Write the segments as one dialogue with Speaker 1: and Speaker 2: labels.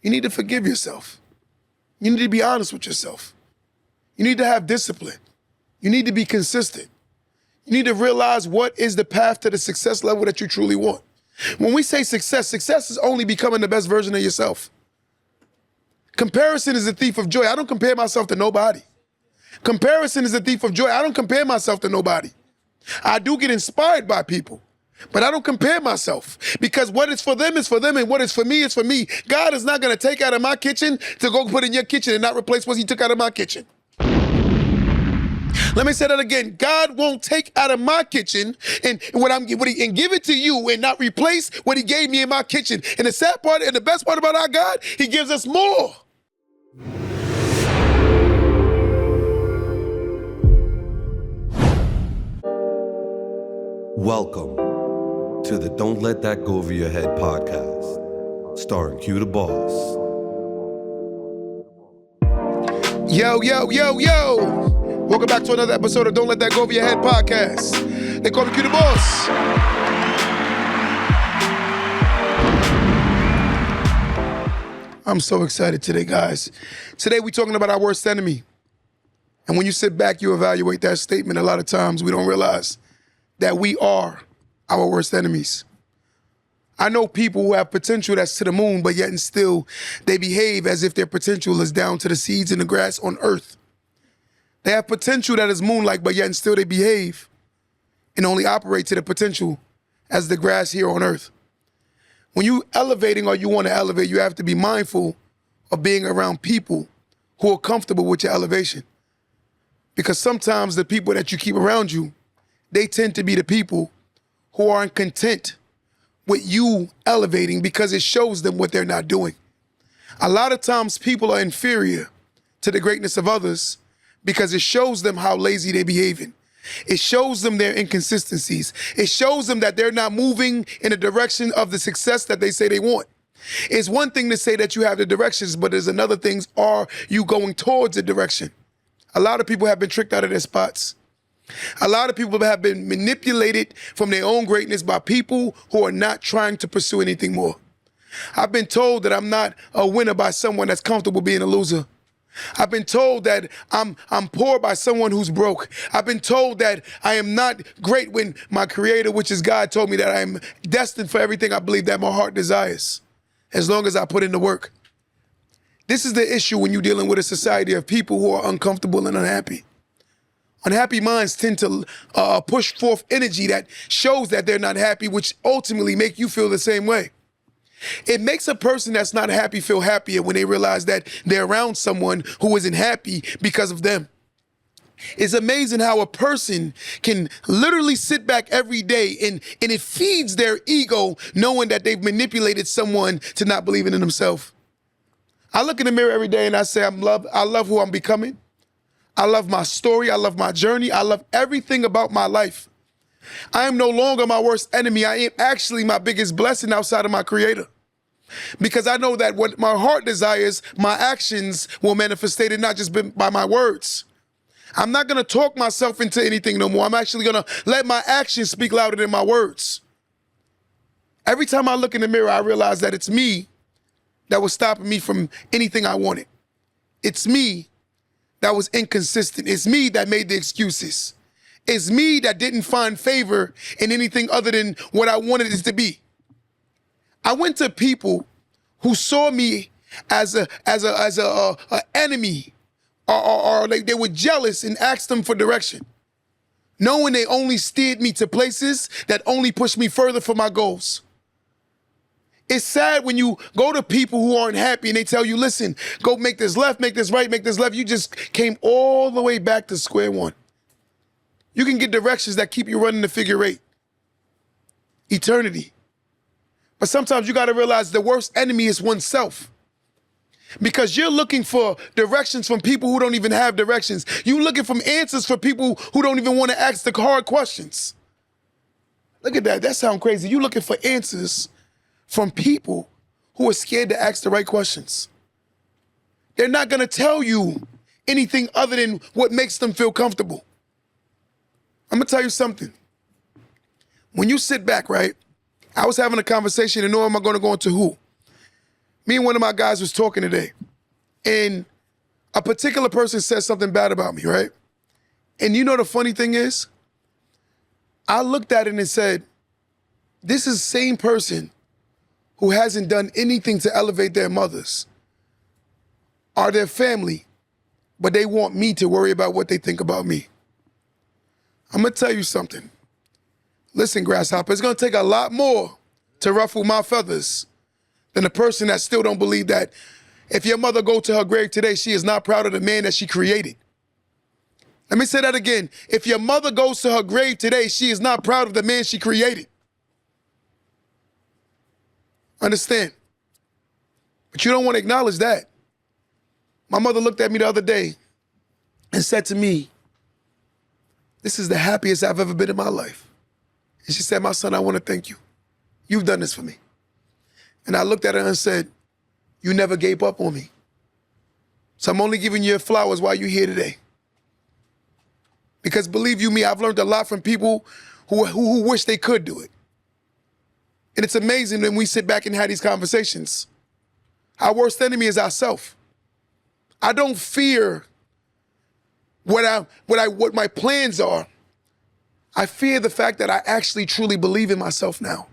Speaker 1: You need to forgive yourself. You need to be honest with yourself. You need to have discipline. You need to be consistent. You need to realize what is the path to the success level that you truly want. When we say success, success is only becoming the best version of yourself. Comparison is a thief of joy. I don't compare myself to nobody. Comparison is a thief of joy. I don't compare myself to nobody. I do get inspired by people, but I don't compare myself, because what is for them is for them, and what is for me is for me. God is not going to take out of my kitchen to go put in your kitchen and not replace what he took out of my kitchen. Let me say that again. God won't take out of my kitchen and give it to you and not replace what he gave me in my kitchen. And the sad part and the best part about our God, he gives us more.
Speaker 2: Welcome to the Don't Let That Go Over Your Head podcast, starring Q the Boss.
Speaker 1: Yo, yo, yo, yo. Welcome back to another episode of Don't Let That Go Over Your Head podcast. They call me Q the Boss. I'm so excited today, guys. Today we're talking about our worst enemy. And when you sit back, you evaluate that statement. A lot of times we don't realize that we are our worst enemies. I know people who have potential that's to the moon, but yet and still they behave as if their potential is down to the seeds in the grass on earth. They have potential that is moon-like, but yet and still they behave and only operate to the potential as the grass here on earth. When you elevating or you want to elevate, you have to be mindful of being around people who are comfortable with your elevation. Because sometimes the people that you keep around you, they tend to be the people who aren't content with you elevating, because it shows them what they're not doing. A lot of times people are inferior to the greatness of others because it shows them how lazy they're behaving. It shows them their inconsistencies. It shows them that they're not moving in the direction of the success that they say they want. It's one thing to say that you have the directions, but there's another thing, are you going towards the direction? A lot of people have been tricked out of their spots. A lot of people have been manipulated from their own greatness by people who are not trying to pursue anything more. I've been told that I'm not a winner by someone that's comfortable being a loser. I've been told that I'm poor by someone who's broke. I've been told that I am not great when my creator, which is God, told me that I am destined for everything I believe that my heart desires, as long as I put in the work. This is the issue when you're dealing with a society of people who are uncomfortable and unhappy. Unhappy minds tend to push forth energy that shows that they're not happy, which ultimately make you feel the same way. It makes a person that's not happy feel happier when they realize that they're around someone who isn't happy because of them. It's amazing how a person can literally sit back every day and it feeds their ego knowing that they've manipulated someone to not believing in themselves. I look in the mirror every day and I say, I love who I'm becoming. I love my story. I love my journey. I love everything about my life. I am no longer my worst enemy. I am actually my biggest blessing outside of my creator. Because I know that what my heart desires, my actions will manifest it, not just by my words. I'm not going to talk myself into anything no more. I'm actually going to let my actions speak louder than my words. Every time I look in the mirror, I realize that it's me that was stopping me from anything I wanted. It's me that was inconsistent. It's me that made the excuses. It's me that didn't find favor in anything other than what I wanted it to be. I went to people who saw me as a enemy, or they were jealous, and asked them for direction, knowing they only steered me to places that only pushed me further from my goals. It's sad when you go to people who aren't happy and they tell you, listen, go make this left, make this right, make this left. You just came all the way back to square one. You can get directions that keep you running the figure eight. Eternity. But sometimes you got to realize the worst enemy is oneself. Because you're looking for directions from people who don't even have directions. You're looking for answers for people who don't even want to ask the hard questions. Look at that. That sounds crazy. You're looking for answers from people who are scared to ask the right questions. They're not going to tell you anything other than what makes them feel comfortable. I'm going to tell you something. When you sit back, right, I was having a conversation, and no, am I going to go into who? Me and one of my guys was talking today, and a particular person said something bad about me, right? And you know the funny thing is, I looked at it and said, this is the same person who hasn't done anything to elevate their mothers or their family, but they want me to worry about what they think about me. I'm gonna tell you something. Listen, Grasshopper, it's gonna take a lot more to ruffle my feathers than a person that still don't believe that if your mother go to her grave today, she is not proud of the man that she created. Let me say that again. If your mother goes to her grave today, she is not proud of the man she created. Understand? But you don't want to acknowledge that. My mother looked at me the other day and said to me, this is the happiest I've ever been in my life. And she said, my son, I want to thank you. You've done this for me. And I looked at her and said, you never gave up on me. So I'm only giving you flowers while you're here today. Because believe you me, I've learned a lot from people who wish they could do it. And it's amazing when we sit back and have these conversations. Our worst enemy is ourselves. I don't fear what my plans are. I fear the fact that I actually truly believe in myself now.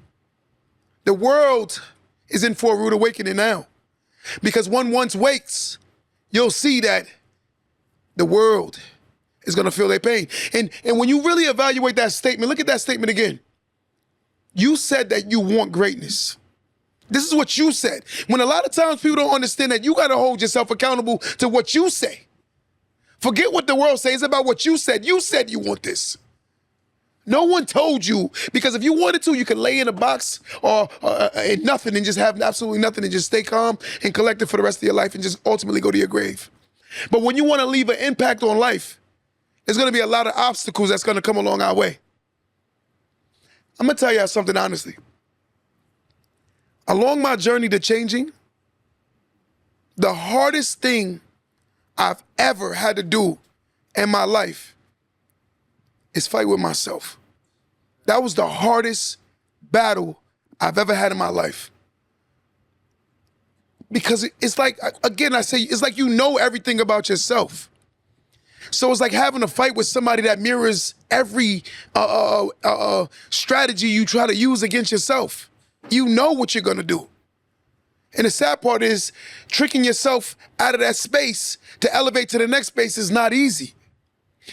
Speaker 1: The world is in for a rude awakening now. Because when once wakes, you'll see that the world is gonna feel their pain. And when you really evaluate that statement, look at that statement again. You said that you want greatness. This is what you said. When a lot of times people don't understand that you gotta hold yourself accountable to what you say. Forget what the world says, it's about what you said. You said you want this. No one told you, because if you wanted to, you could lay in a box or in nothing and just have absolutely nothing and just stay calm and collected for the rest of your life and just ultimately go to your grave. But when you want to leave an impact on life, there's going to be a lot of obstacles that's going to come along our way. I'm going to tell you something honestly. Along my journey to changing, the hardest thing I've ever had to do in my life is fight with myself. That was the hardest battle I've ever had in my life. Because it's like, again, I say, it's like you know everything about yourself. So it's like having a fight with somebody that mirrors every strategy you try to use against yourself. You know what you're gonna do. And the sad part is tricking yourself out of that space to elevate to the next space is not easy.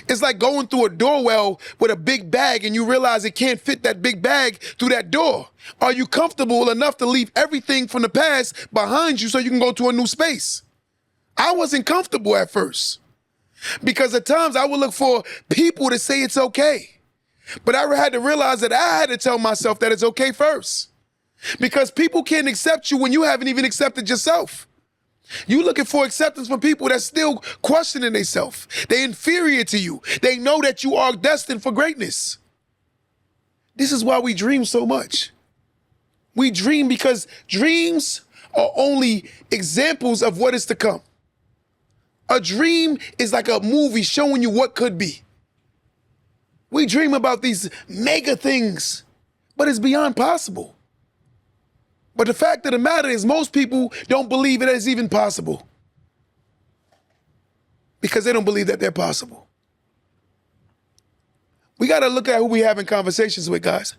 Speaker 1: It's like going through a doorwell with a big bag and you realize it can't fit that big bag through that door. Are you comfortable enough to leave everything from the past behind you so you can go to a new space? I wasn't comfortable at first because at times I would look for people to say it's okay. But I had to realize that I had to tell myself that it's okay first, because people can't accept you when you haven't even accepted yourself. You looking for acceptance from people that's still questioning themselves. They're inferior to you. They know that you are destined for greatness. This is why we dream so much. We dream because dreams are only examples of what is to come. A dream is like a movie showing you what could be. We dream about these mega things, but it's beyond possible. But the fact of the matter is most people don't believe it is even possible because they don't believe that they're possible. We got to look at who we having conversations with, guys.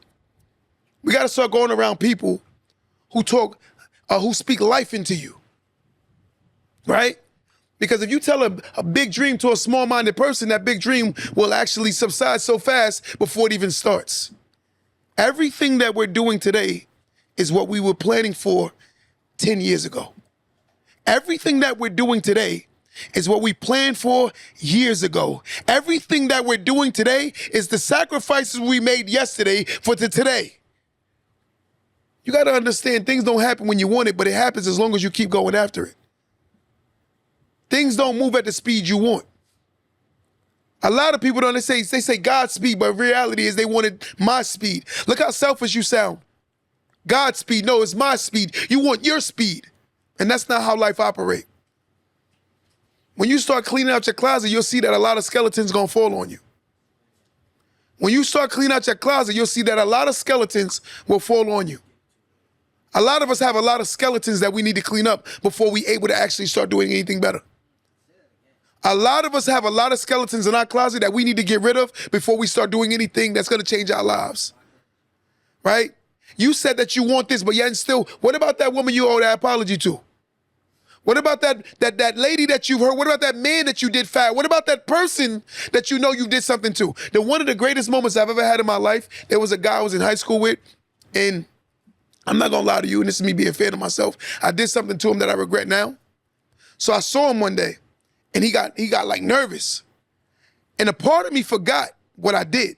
Speaker 1: We got to start going around people who talk, who speak life into you, right? Because if you tell a big dream to a small-minded person, that big dream will actually subside so fast before it even starts. Everything that we're doing today is what we were planning for 10 years ago. Everything that we're doing today is what we planned for years ago. Everything that we're doing today is the sacrifices we made yesterday for today. You got to understand, things don't happen when you want it, but it happens as long as you keep going after it. Things don't move at the speed you want. A lot of people don't, they say God's speed, but reality is they wanted my speed. Look how selfish you sound. God's speed, no, it's my speed. You want your speed. And that's not how life operates. When you start cleaning out your closet, you'll see that a lot of skeletons gonna fall on you. When you start cleaning out your closet, you'll see that a lot of skeletons will fall on you. A lot of us have a lot of skeletons that we need to clean up before we able to actually start doing anything better. A lot of us have a lot of skeletons in our closet that we need to get rid of before we start doing anything that's going to change our lives. Right? You said that you want this, but yet still, what about that woman you owe that apology to? What about that lady that you've heard? What about that man that you did fat? What about that person that you know you did something to? One of the greatest moments I've ever had in my life, there was a guy I was in high school with, and I'm not going to lie to you, and this is me being fair to myself. I did something to him that I regret now. So I saw him one day, and he got like nervous. And a part of me forgot what I did.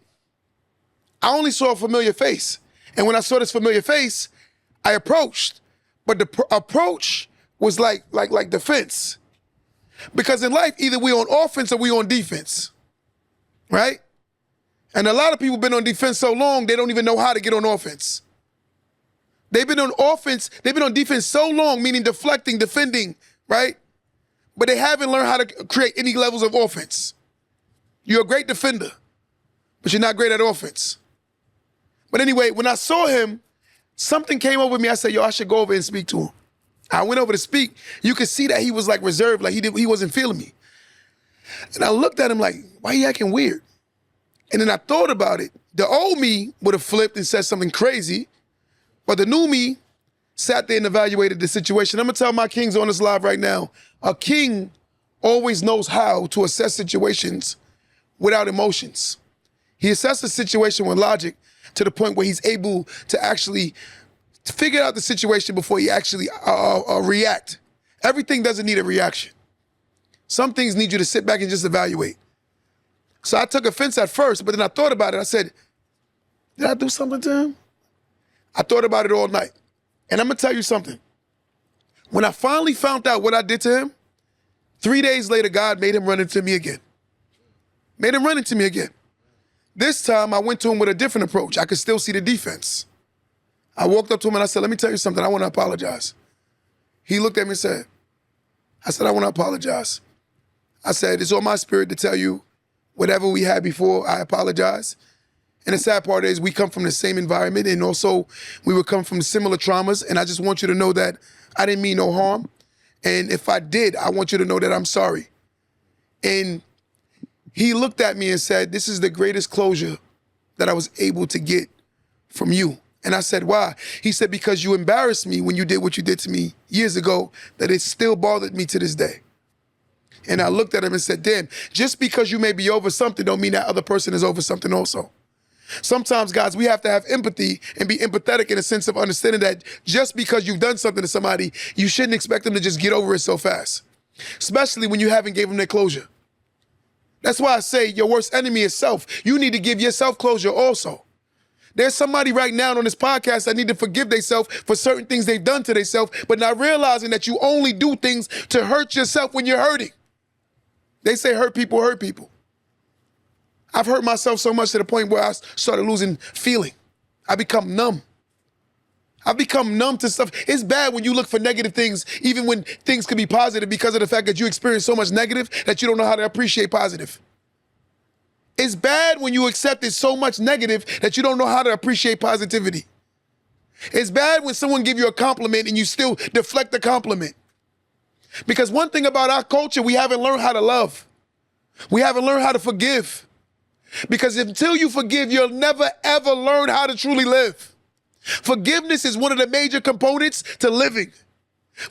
Speaker 1: I only saw a familiar face. And when I saw this familiar face, I approached. But the approach was like defense. Because in life, either we on offense or we on defense. Right? And a lot of people been on defense so long, they don't even know how to get on offense. They've been on offense, they've been on defense so long, meaning deflecting, defending, right? But they haven't learned how to create any levels of offense. You're a great defender, but you're not great at offense. But anyway, when I saw him, something came over me. I said, yo, I should go over and speak to him. I went over to speak. You could see that he was like reserved, like he wasn't feeling me. And I looked at him like, why you acting weird? And then I thought about it. The old me would have flipped and said something crazy, but the new me sat there and evaluated the situation. I'm gonna tell my kings on this live right now, a king always knows how to assess situations without emotions. He assesses the situation with logic to the point where he's able to actually figure out the situation before he actually react. Everything doesn't need a reaction. Some things need you to sit back and just evaluate. So I took offense at first, but then I thought about it. I said, did I do something to him? I thought about it all night. And I'm gonna tell you something. When I finally found out what I did to him, 3 days later, God made him run into me again. Made him run into me again. This time I went to him with a different approach. I could still see the defense. I walked up to him and I said, let me tell you something, I wanna apologize. He looked at me and said, I wanna apologize. I said, it's on my spirit to tell you whatever we had before, I apologize. And the sad part is we come from the same environment, and also we would come from similar traumas, and I just want you to know that I didn't mean no harm. And if I did, I want you to know that I'm sorry. And he looked at me and said, this is the greatest closure that I was able to get from you. And I said, why? He said, because you embarrassed me when you did what you did to me years ago, that it still bothered me to this day. And I looked at him and said, damn, just because you may be over something don't mean that other person is over something also. Sometimes, guys, we have to have empathy and be empathetic in a sense of understanding that just because you've done something to somebody, you shouldn't expect them to just get over it so fast, especially when you haven't gave them their closure. That's why I say your worst enemy is self. You need to give yourself closure also. There's somebody right now on this podcast that need to forgive themselves for certain things they've done to themselves, but not realizing that you only do things to hurt yourself when you're hurting. They say hurt people hurt people. I've hurt myself so much to the point where I started losing feeling. I become numb. I've become numb to stuff. It's bad when you look for negative things, even when things could be positive, because of the fact that you experience so much negative that you don't know how to appreciate positive. It's bad when you accepted so much negative that you don't know how to appreciate positivity. It's bad when someone gives you a compliment and you still deflect the compliment. Because one thing about our culture, we haven't learned how to love. We haven't learned how to forgive. Because until you forgive, you'll never, ever learn how to truly live. Forgiveness is one of the major components to living.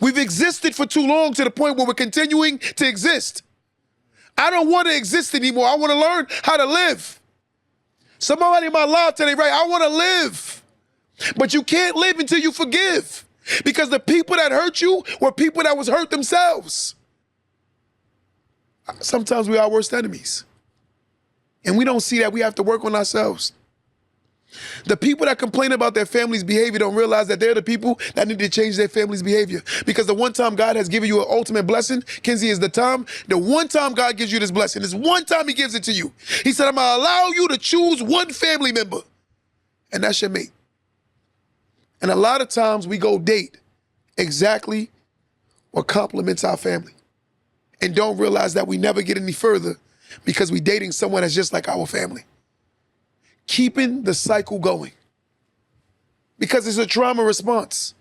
Speaker 1: We've existed for too long to the point where we're continuing to exist. I don't want to exist anymore. I want to learn how to live. Somebody in my life today, right? I want to live. But you can't live until you forgive. Because the people that hurt you were people that was hurt themselves. Sometimes we are our worst enemies. And we don't see that we have to work on ourselves. The people that complain about their family's behavior don't realize that they're the people that need to change their family's behavior. Because the one time God has given you an ultimate blessing, Kenzie, is the one time God gives you this blessing. It's one time he gives it to you. He said, I'm going to allow you to choose one family member. And that's your mate. And a lot of times we go date exactly what complements our family and don't realize that we never get any further because we're dating someone that's just like our family. Keeping the cycle going. Because it's a trauma response.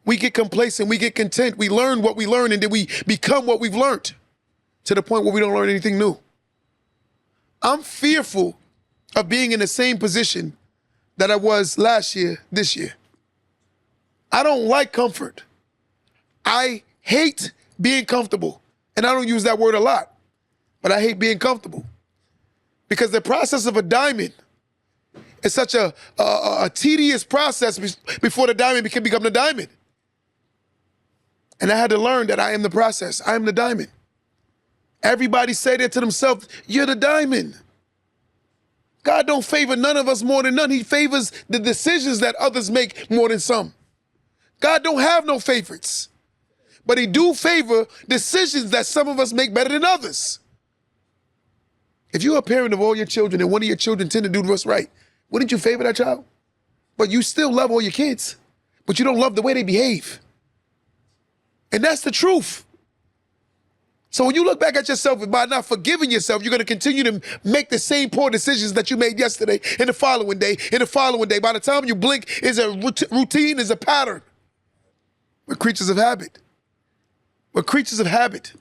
Speaker 1: We get complacent, we get content, we learn what we learn, and then we become what we've learned to the point where we don't learn anything new. I'm fearful of being in the same position that I was last year, this year. I don't like comfort. I hate being comfortable. And I don't use that word a lot, but I hate being comfortable. Because the process of a diamond is such a tedious process before the diamond can become the diamond. And I had to learn that I am the process. I am the diamond. Everybody say that to themselves, you're the diamond. God don't favor none of us more than none. He favors the decisions that others make more than some. God don't have no favorites. But he do favor decisions that some of us make better than others. If you're a parent of all your children and one of your children tend to do what's right, wouldn't you favor that child? But you still love all your kids, but you don't love the way they behave. And that's the truth. So when you look back at yourself and by not forgiving yourself, you're going to continue to make the same poor decisions that you made yesterday and the following day and the following day. By the time you blink, is a routine, is a pattern. We're creatures of habit. We're creatures of habit.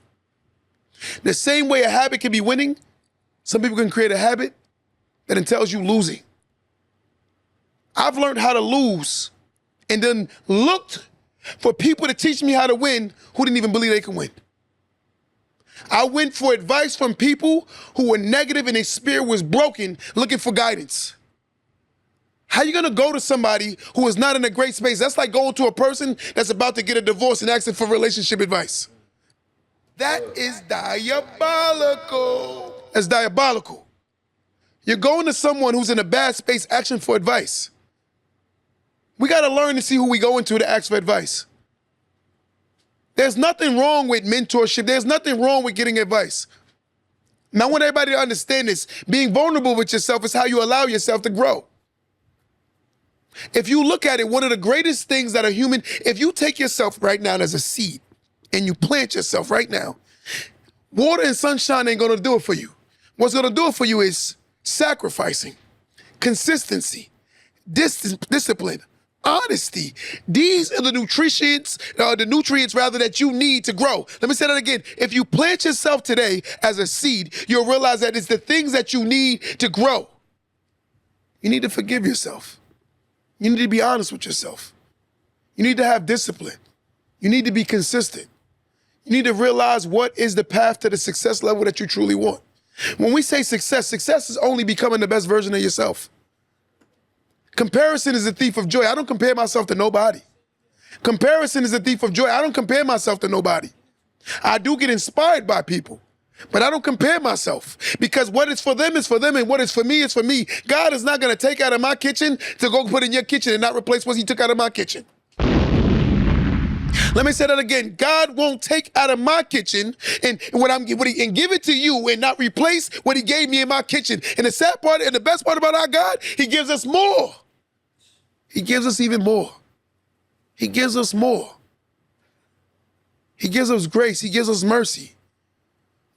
Speaker 1: The same way a habit can be winning, some people can create a habit that entails you losing. I've learned how to lose and then looked for people to teach me how to win who didn't even believe they could win. I went for advice from people who were negative and their spirit was broken, looking for guidance. How you gonna go to somebody who is not in a great space? That's like going to a person that's about to get a divorce and asking for relationship advice. That is diabolical. That's diabolical. You're going to someone who's in a bad space asking for advice. We gotta learn to see who we go into to ask for advice. There's nothing wrong with mentorship. There's nothing wrong with getting advice. Now, I want everybody to understand this. Being vulnerable with yourself is how you allow yourself to grow. If you look at it, one of the greatest things that a human, if you take yourself right now as a seed and you plant yourself right now, water and sunshine ain't gonna do it for you. What's gonna do it for you is sacrificing, consistency, discipline, honesty. These are the nutrients that you need to grow. Let me say that again. If you plant yourself today as a seed, you'll realize that it's the things that you need to grow. You need to forgive yourself. You need to be honest with yourself. You need to have discipline. You need to be consistent. You need to realize what is the path to the success level that you truly want. When we say success, success is only becoming the best version of yourself. Comparison is a thief of joy. I don't compare myself to nobody. Comparison is a thief of joy. I don't compare myself to nobody. I do get inspired by people, but I don't compare myself because what is for them is for them and what is for me is for me. God is not going to take out of my kitchen to go put in your kitchen and not replace what he took out of my kitchen. Let me say that again. God won't take out of my kitchen and give it to you and not replace what he gave me in my kitchen. And the sad part and the best part about our God, he gives us more. He gives us even more. He gives us more. He gives us grace. He gives us mercy.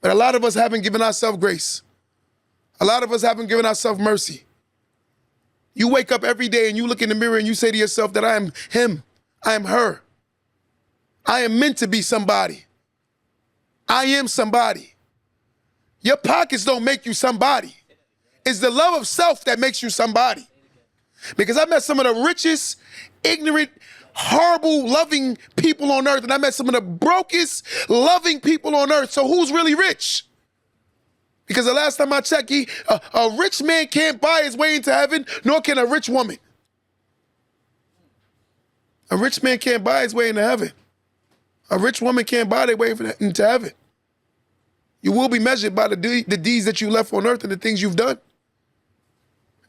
Speaker 1: But a lot of us haven't given ourselves grace. A lot of us haven't given ourselves mercy. You wake up every day and you look in the mirror and you say to yourself that I am him. I am her. I am meant to be somebody. I am somebody. Your pockets don't make you somebody. It's the love of self that makes you somebody. Because I met some of the richest, ignorant, horrible, loving people on earth, and I met some of the brokest, loving people on earth. So who's really rich? Because the last time I checked, a rich man can't buy his way into heaven, nor can a rich woman. A rich man can't buy his way into heaven. A rich woman can't buy their way into heaven. You will be measured by the deeds that you left on earth and the things you've done.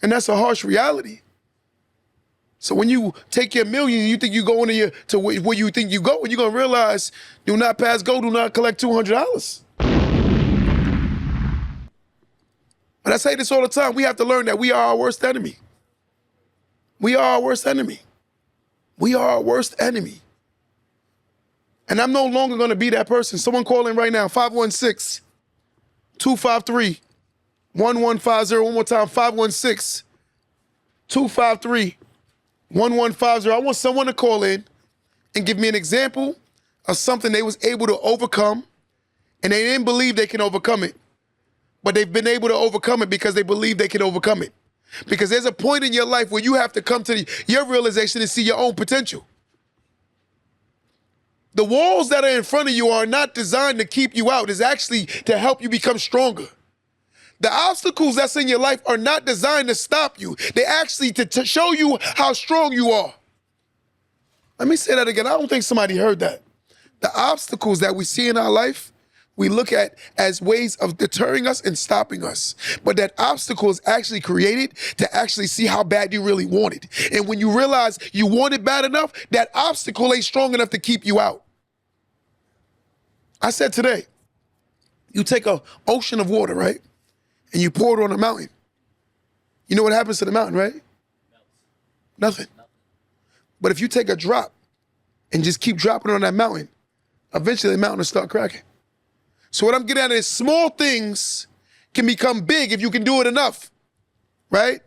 Speaker 1: And that's a harsh reality. So when you take your million, you think you go to where you think you go, and you're going to realize, do not pass go, do not collect $200. But I say this all the time. We have to learn that we are our worst enemy. We are our worst enemy. We are our worst enemy. And I'm no longer going to be that person. Someone call in right now, 516-253-1150. One more time, 516-253-1150. I want someone to call in and give me an example of something they was able to overcome, and they didn't believe they can overcome it, but they've been able to overcome it because they believe they can overcome it. Because there's a point in your life where you have to come to your realization and see your own potential. The walls that are in front of you are not designed to keep you out. It's actually to help you become stronger. The obstacles that's in your life are not designed to stop you. They're actually to show you how strong you are. Let me say that again. I don't think somebody heard that. The obstacles that we see in our life, we look at as ways of deterring us and stopping us. But that obstacle is actually created to actually see how bad you really want it. And when you realize you want it bad enough, that obstacle ain't strong enough to keep you out. I said today, you take an ocean of water, right? And you pour it on a mountain. You know what happens to the mountain, right? Nothing. But if you take a drop and just keep dropping it on that mountain, eventually the mountain will start cracking. So what I'm getting at is small things can become big if you can do it enough, right?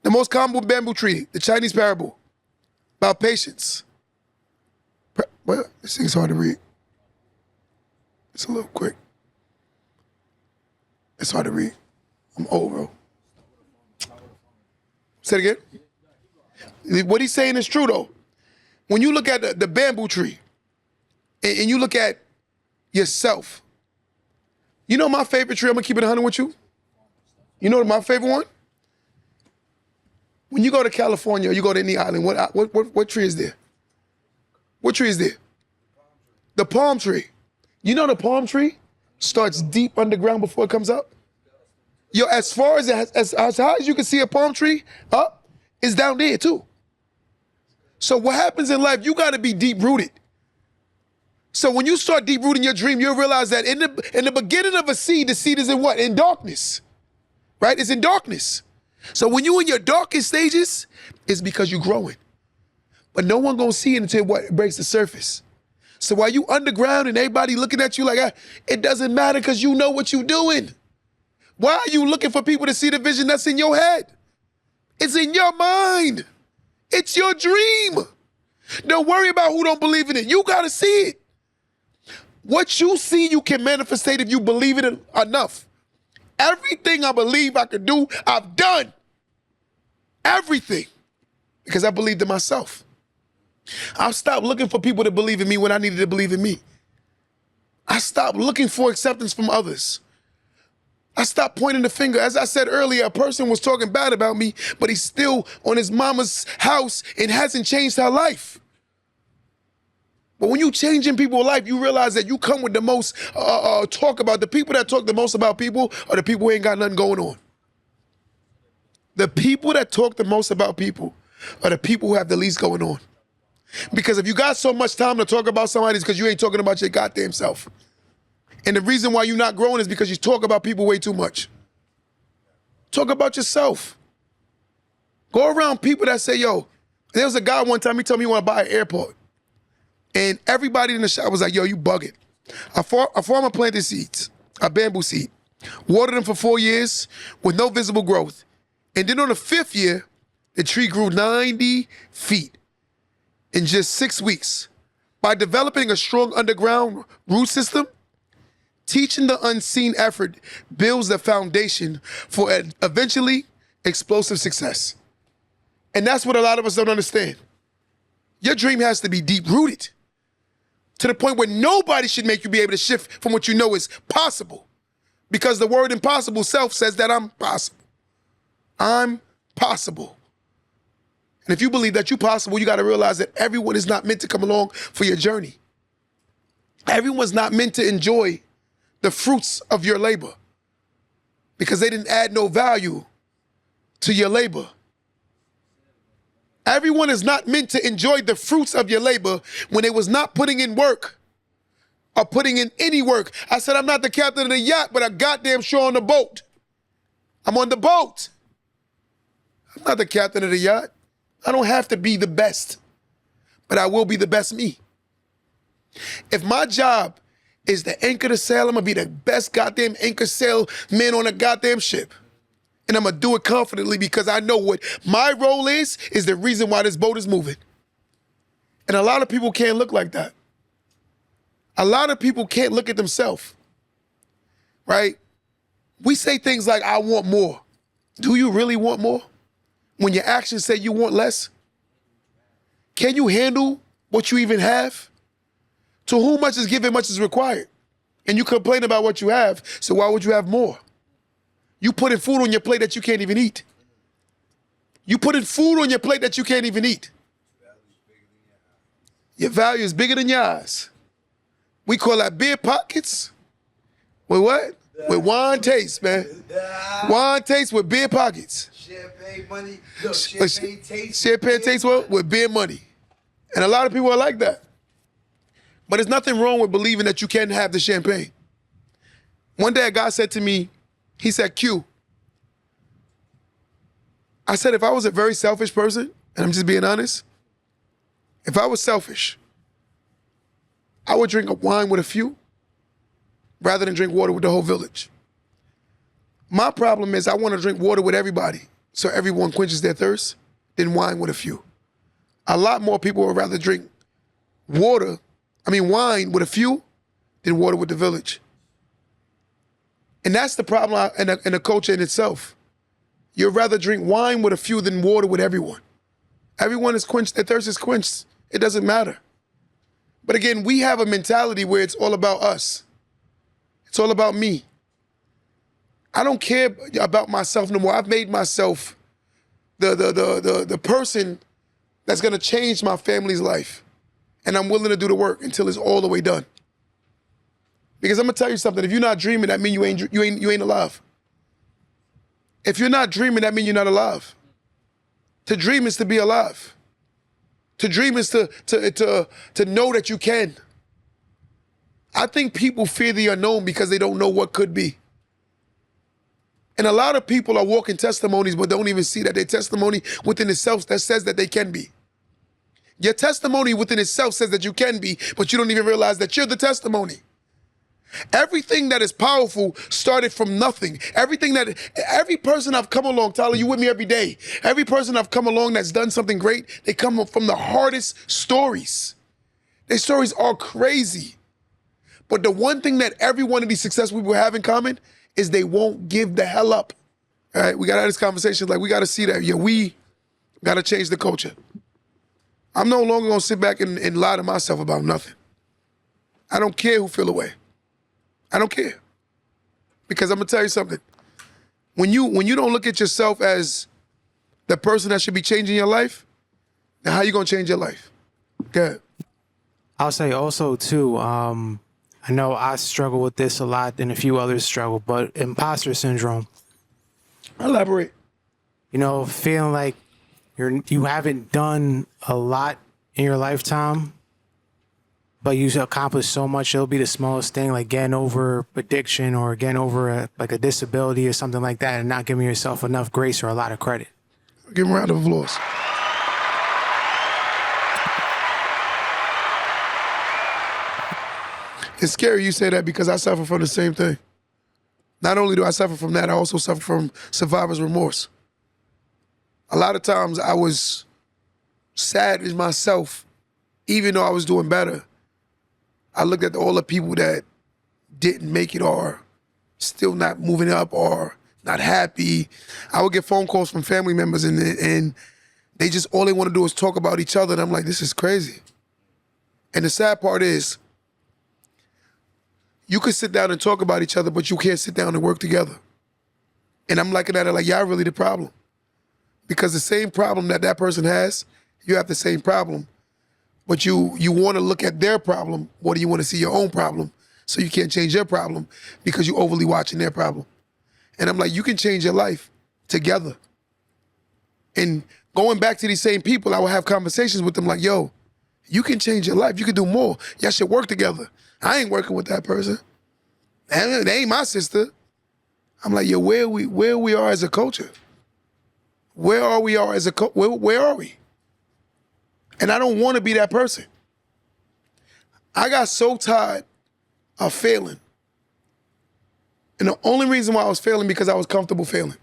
Speaker 1: The most common bamboo tree, the Chinese parable about patience. Well, this thing's hard to read. It's a little quick. It's hard to read. I'm old, bro. Say it again. What he's saying is true, though. When you look at the bamboo tree and you look at yourself, you know my favorite tree, I'm going to keep it 100 with you. You know my favorite one? When you go to California or you go to any island, what tree is there? What tree is there? The palm tree. You know the palm tree starts deep underground before it comes up? Yo, as far as as high as you can see a palm tree up, it's down there too. So what happens in life, you gotta be deep rooted. So when you start deep rooting your dream, you'll realize that in the beginning of a seed, the seed is in what? In darkness, right? It's in darkness. So when you're in your darkest stages, it's because you're growing. But no one gonna see it until what breaks the surface. So while you underground and everybody looking at you like, it doesn't matter because you know what you're doing. Why are you looking for people to see the vision that's in your head? It's in your mind. It's your dream. Don't worry about who don't believe in it. You gotta see it. What you see, you can manifest if you believe it enough. Everything I believe I could do, I've done. Everything. Because I believed in myself. I've stopped looking for people to believe in me when I needed to believe in me. I stopped looking for acceptance from others. I stopped pointing the finger. As I said earlier, a person was talking bad about me, but he's still on his mama's house and hasn't changed her life. But when you change in people's life, you realize that you come with the most talk about. The people that talk the most about people are the people who ain't got nothing going on. The people that talk the most about people are the people who have the least going on. Because if you got so much time to talk about somebody, it's because you ain't talking about your goddamn self. And the reason why you're not growing is because you talk about people way too much. Talk about yourself. Go around people that say, yo, there was a guy one time, he told me he want to buy an airport. And everybody in the shop was like, yo, you bugging. A farmer planted seeds, a bamboo seed, watered them for 4 years with no visible growth. And then on the 5th year, the tree grew 90 feet in just 6 weeks. By developing a strong underground root system, teaching the unseen effort builds the foundation for eventually explosive success. And that's what a lot of us don't understand. Your dream has to be deep rooted to the point where nobody should make you be able to shift from what you know is possible. Because the word impossible self says that I'm possible. I'm possible. And if you believe that you're possible, you got to realize that everyone is not meant to come along for your journey. Everyone's not meant to enjoy the fruits of your labor because they didn't add no value to your labor. Everyone is not meant to enjoy the fruits of your labor when they was not putting in work or putting in any work. I said, I'm not the captain of the yacht, but I'm goddamn sure on the boat. I'm on the boat. I'm not the captain of the yacht. I don't have to be the best, but I will be the best me. If my job is to anchor the sail, I'm gonna be the best goddamn anchor sailman on a goddamn ship. And I'm gonna do it confidently because I know what my role is the reason why this boat is moving. And a lot of people can't look like that. A lot of people can't look at themselves, right? We say things like, I want more. Do you really want more? When your actions say you want less? Can you handle what you even have? To whom much is given, much is required. And you complain about what you have, so why would you have more? You putting food on your plate that you can't even eat. You putting food on your plate that you can't even eat. Your value is bigger than your eyes. We call that beer pockets. With what? With wine taste, man. Wine taste with beer pockets.
Speaker 3: Champagne money. Look, champagne taste.
Speaker 1: Champagne taste what? With beer money. And a lot of people are like that. But there's nothing wrong with believing that you can have the champagne. One day a guy said to me, he said, Q, I said, if I was a very selfish person, and I'm just being honest, if I was selfish, I would drink a wine with a few rather than drink water with the whole village. My problem is I want to drink water with everybody so everyone quenches their thirst than wine with a few. A lot more people would rather drink wine with a few than water with the village. And that's the problem in the culture in itself. You'd rather drink wine with a few than water with everyone. Everyone is quenched, their thirst is quenched. It doesn't matter. But again, we have a mentality where it's all about us. It's all about me. I don't care about myself no more. I've made myself the person that's gonna change my family's life. And I'm willing to do the work until it's all the way done. Because I'm gonna tell you something, if you're not dreaming, that means you ain't alive. If you're not dreaming, that means you're not alive. To dream is to be alive. To dream is to know that you can. I think people fear the unknown because they don't know what could be. And a lot of people are walking testimonies but don't even see that their testimony within itself that says that they can be. Your testimony within itself says that you can be, but you don't even realize that you're the testimony. Everything that is powerful started from nothing. Every person I've come along, Tyler, you with me every day. Every person I've come along that's done something great, they come from the hardest stories. Their stories are crazy. But the one thing that every one of these successful people have in common is they won't give the hell up. All right, we got to have this conversation. Like, we got to see that. Yeah, we got to change the culture. I'm no longer going to sit back and lie to myself about nothing. I don't care who feel away. I don't care. Because I'm going to tell you something. When you don't look at yourself as the person that should be changing your life, then how you going to change your life? Go ahead.
Speaker 4: I'll say also, too, I know I struggle with this a lot and a few others struggle, but imposter syndrome.
Speaker 1: Elaborate.
Speaker 4: You know, feeling like you haven't done a lot in your lifetime, but you accomplished so much. It'll be the smallest thing, like getting over addiction or getting over a disability or something like that, and not giving yourself enough grace or a lot of credit.
Speaker 1: Give him a round of applause. It's scary you say that because I suffer from the same thing. Not only do I suffer from that, I also suffer from survivor's remorse. A lot of times I was sad in myself, even though I was doing better. I looked at all the people that didn't make it or still not moving up or not happy. I would get phone calls from family members and they just, all they want to do is talk about each other. And I'm like, this is crazy. And the sad part is, you could sit down and talk about each other, but you can't sit down and work together. And I'm looking at it like, y'all really the problem. Because the same problem that person has, you have the same problem. But you want to look at their problem, or do you want to see your own problem? So you can't change your problem because you're overly watching their problem. And I'm like, you can change your life together. And going back to these same people, I would have conversations with them like, yo, you can change your life. You can do more. Y'all should work together. I ain't working with that person. They ain't my sister. I'm like, yo, where we are as a culture? Where are we as a where are we? And I don't want to be that person. I got so tired of failing. And the only reason why I was failing because I was comfortable failing.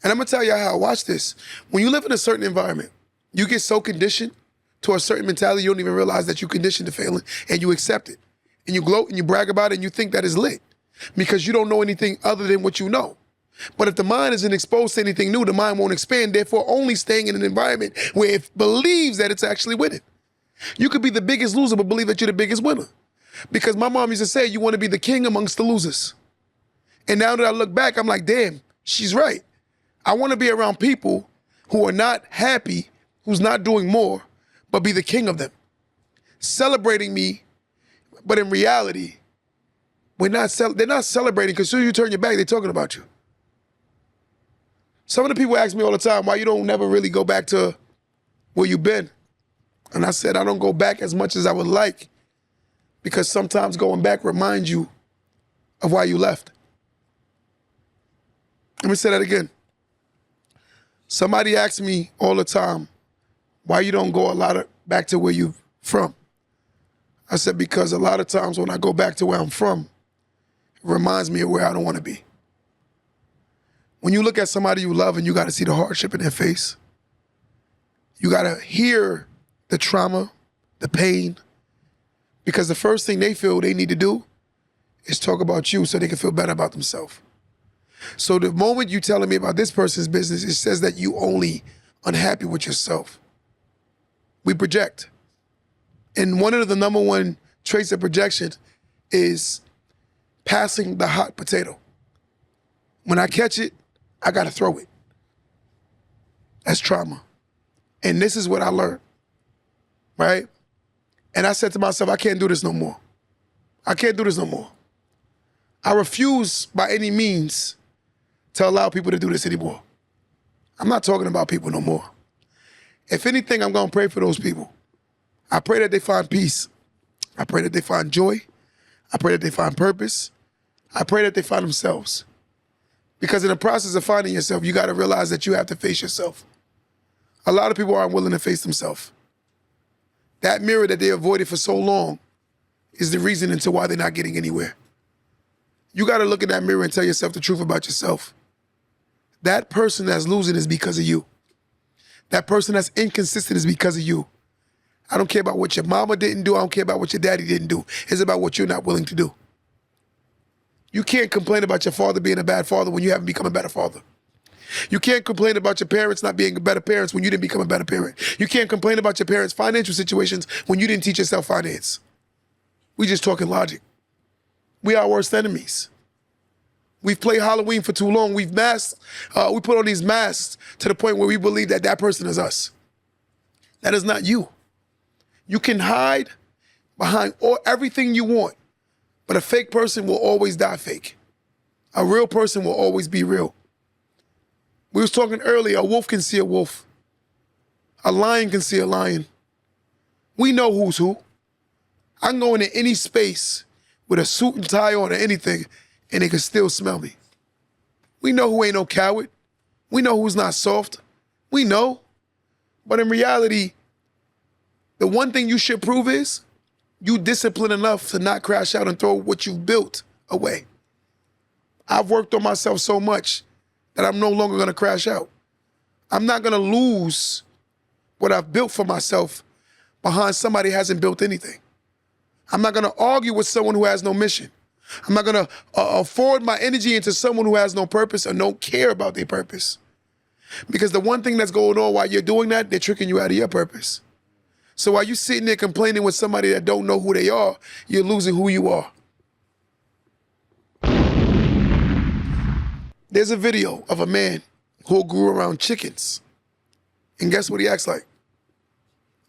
Speaker 1: And I'm gonna tell you how. Watch this. When you live in a certain environment, you get so conditioned to a certain mentality, you don't even realize that you conditioned to failing and you accept it. And you gloat and you brag about it and you think that is lit because you don't know anything other than what you know. But if the mind isn't exposed to anything new, the mind won't expand, therefore only staying in an environment where it believes that it's actually winning. You could be the biggest loser but believe that you're the biggest winner. Because my mom used to say, you want to be the king amongst the losers. And now that I look back, I'm like, damn, she's right. I want to be around people who are not happy, who's not doing more, but be the king of them. Celebrating me, but in reality, they're not celebrating because as soon as you turn your back, they're talking about you. Some of the people ask me all the time, why you don't never really go back to where you've been? And I said, I don't go back as much as I would like because sometimes going back reminds you of why you left. Let me say that again. Somebody asks me all the time, why you don't go back to where you're from? I said, because a lot of times when I go back to where I'm from, it reminds me of where I don't want to be. When you look at somebody you love and you got to see the hardship in their face, you got to hear the trauma, the pain, because the first thing they feel they need to do is talk about you so they can feel better about themselves. So the moment you telling me about this person's business, it says that you only unhappy with yourself. We project. And one of the number one traits of projection is passing the hot potato. When I catch it, I gotta throw it. That's trauma. And this is what I learned, right? And I said to myself, I can't do this no more. I can't do this no more. I refuse by any means to allow people to do this anymore. I'm not talking about people no more. If anything, I'm gonna pray for those people. I pray that they find peace. I pray that they find joy. I pray that they find purpose. I pray that they find themselves. Because in the process of finding yourself, you gotta realize that you have to face yourself. A lot of people aren't willing to face themselves. That mirror that they avoided for so long is the reason into why they're not getting anywhere. You gotta look in that mirror and tell yourself the truth about yourself. That person that's losing is because of you. That person that's inconsistent is because of you. I don't care about what your mama didn't do. I don't care about what your daddy didn't do. It's about what you're not willing to do. You can't complain about your father being a bad father when you haven't become a better father. You can't complain about your parents not being better parents when you didn't become a better parent. You can't complain about your parents' financial situations when you didn't teach yourself finance. We just talking logic. We are worst enemies. We've played Halloween for too long. We put on these masks to the point where we believe that that person is us. That is not you. You can hide behind everything you want, but a fake person will always die fake. A real person will always be real. We was talking earlier, a wolf can see a wolf. A lion can see a lion. We know who's who. I can go into any space with a suit and tie on or anything, and they can still smell me. We know who ain't no coward. We know who's not soft. We know. But in reality, the one thing you should prove is you disciplined enough to not crash out and throw what you've built away. I've worked on myself so much that I'm no longer gonna crash out. I'm not gonna lose what I've built for myself behind somebody who hasn't built anything. I'm not gonna argue with someone who has no mission. I'm not gonna afford my energy into someone who has no purpose or don't care about their purpose. Because the one thing that's going on while you're doing that, they're tricking you out of your purpose. So while you're sitting there complaining with somebody that don't know who they are, you're losing who you are. There's a video of a man who grew around chickens. And guess what he acts like?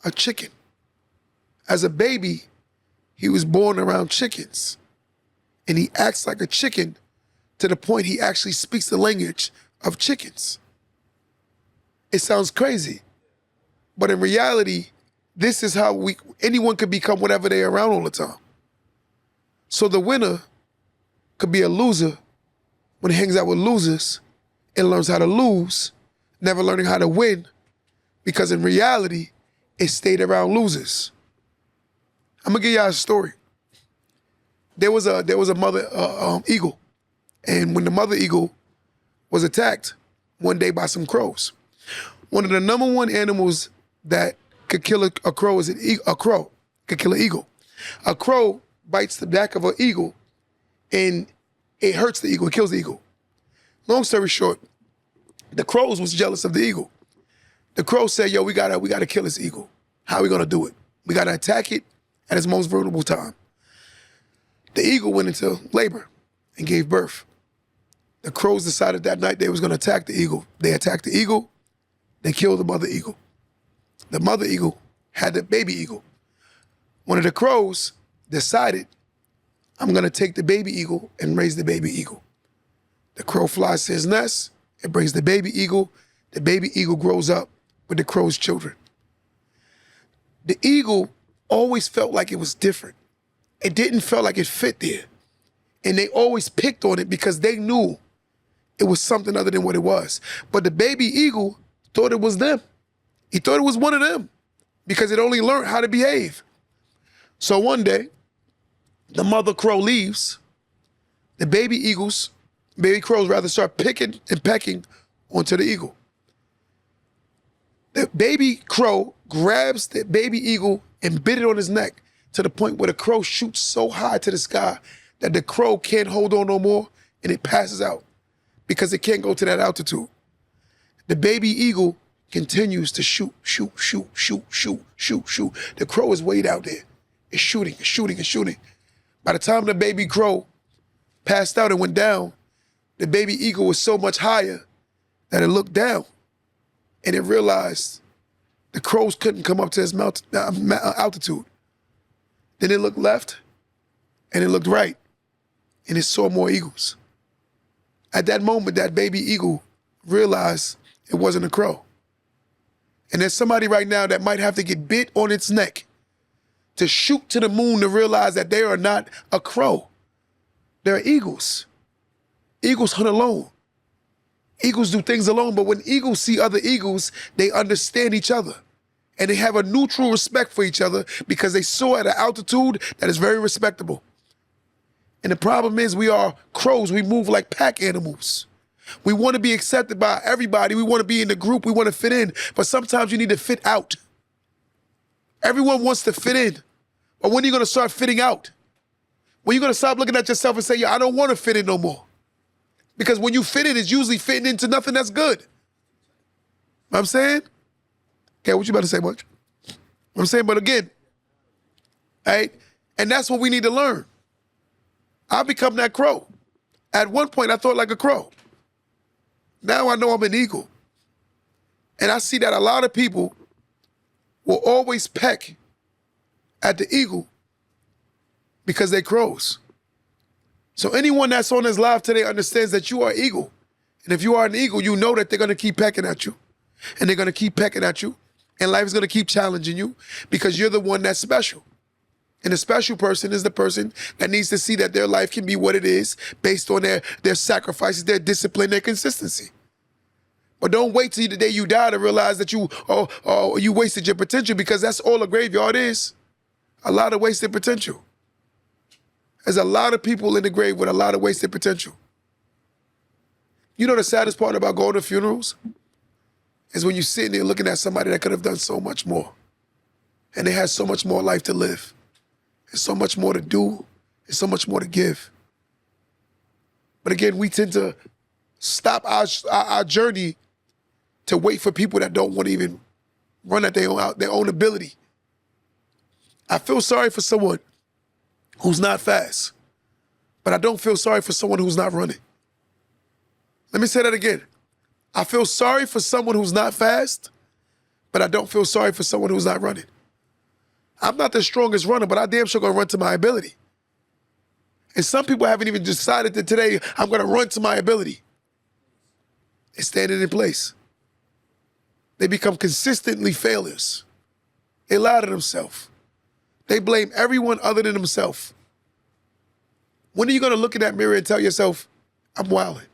Speaker 1: A chicken. As a baby, he was born around chickens. And he acts like a chicken to the point he actually speaks the language of chickens. It sounds crazy. But in reality, this is how anyone could become whatever they're around all the time. So the winner could be a loser when he hangs out with losers and learns how to lose, never learning how to win, because in reality, it stayed around losers. I'm gonna give y'all a story. There was a mother eagle, and when the mother eagle was attacked one day by some crows, one of the number one animals that could kill a crow is a crow could kill an eagle. A crow bites the back of an eagle and it hurts the eagle, it kills the eagle. Long story short, the crows was jealous of the eagle. The crow said, yo, we gotta kill this eagle. How are we gonna do it? We gotta attack it at its most vulnerable time. The eagle went into labor and gave birth. The crows decided that night they was gonna attack the eagle. They attacked the eagle, they killed the mother eagle. The mother eagle had the baby eagle. One of the crows decided, I'm gonna take the baby eagle and raise the baby eagle. The crow flies to his nest, it brings the baby eagle grows up with the crow's children. The eagle always felt like it was different. It didn't feel like it fit there. And they always picked on it because they knew it was something other than what it was. But the baby eagle thought it was them. He thought it was one of them because it only learned how to behave. So one day, the mother crow leaves. The baby crows rather, start picking and pecking onto the eagle. The baby crow grabs the baby eagle and bit it on his neck to the point where the crow shoots so high to the sky that the crow can't hold on no more and it passes out because it can't go to that altitude. The baby eagle continues to shoot. The crow is way out there. It's shooting. By the time the baby crow passed out and went down, the baby eagle was so much higher that it looked down and it realized the crows couldn't come up to its altitude. Then it looked left and it looked right and it saw more eagles. At that moment, that baby eagle realized it wasn't a crow. And there's somebody right now that might have to get bit on its neck to shoot to the moon to realize that they are not a crow. They're eagles. Eagles hunt alone. Eagles do things alone, but when eagles see other eagles, they understand each other. And they have a neutral respect for each other because they soar at an altitude that is very respectable. And the problem is we are crows. We move like pack animals. We want to be accepted by everybody. We want to be in the group. We want to fit in. But sometimes you need to fit out. Everyone wants to fit in. But when are you going to start fitting out? When are you going to stop looking at yourself and say, yeah, I don't want to fit in no more? Because when you fit in, it's usually fitting into nothing that's good. Know what I'm saying? Okay, what you about to say, much? What I'm saying, but again, right? And that's what we need to learn. I become that crow. At one point, I thought like a crow. Now I know I'm an eagle. And I see that a lot of people will always peck at the eagle because they crows. So anyone that's on this live today understands that you are eagle. And if you are an eagle, you know that they're going to keep pecking at you. And they're going to keep pecking at you. And life is going to keep challenging you because you're the one that's special. And a special person is the person that needs to see that their life can be what it is based on their sacrifices, their discipline, their consistency. But don't wait till the day you die to realize that you wasted your potential, because that's all a graveyard is. A lot of wasted potential. There's a lot of people in the grave with a lot of wasted potential. You know the saddest part about going to funerals is when you're sitting there looking at somebody that could have done so much more. And they had so much more life to live. There's so much more to do. There's so much more to give. But again, we tend to stop our journey to wait for people that don't want to even run at their own ability. I feel sorry for someone who's not fast, but I don't feel sorry for someone who's not running. Let me say that again. I feel sorry for someone who's not fast, but I don't feel sorry for someone who's not running. I'm not the strongest runner, but I damn sure gonna run to my ability. And some people haven't even decided that today I'm gonna run to my ability. They're standing in place. They become consistently failures. They lie to themselves. They blame everyone other than themselves. When are you gonna look in that mirror and tell yourself, I'm wilding?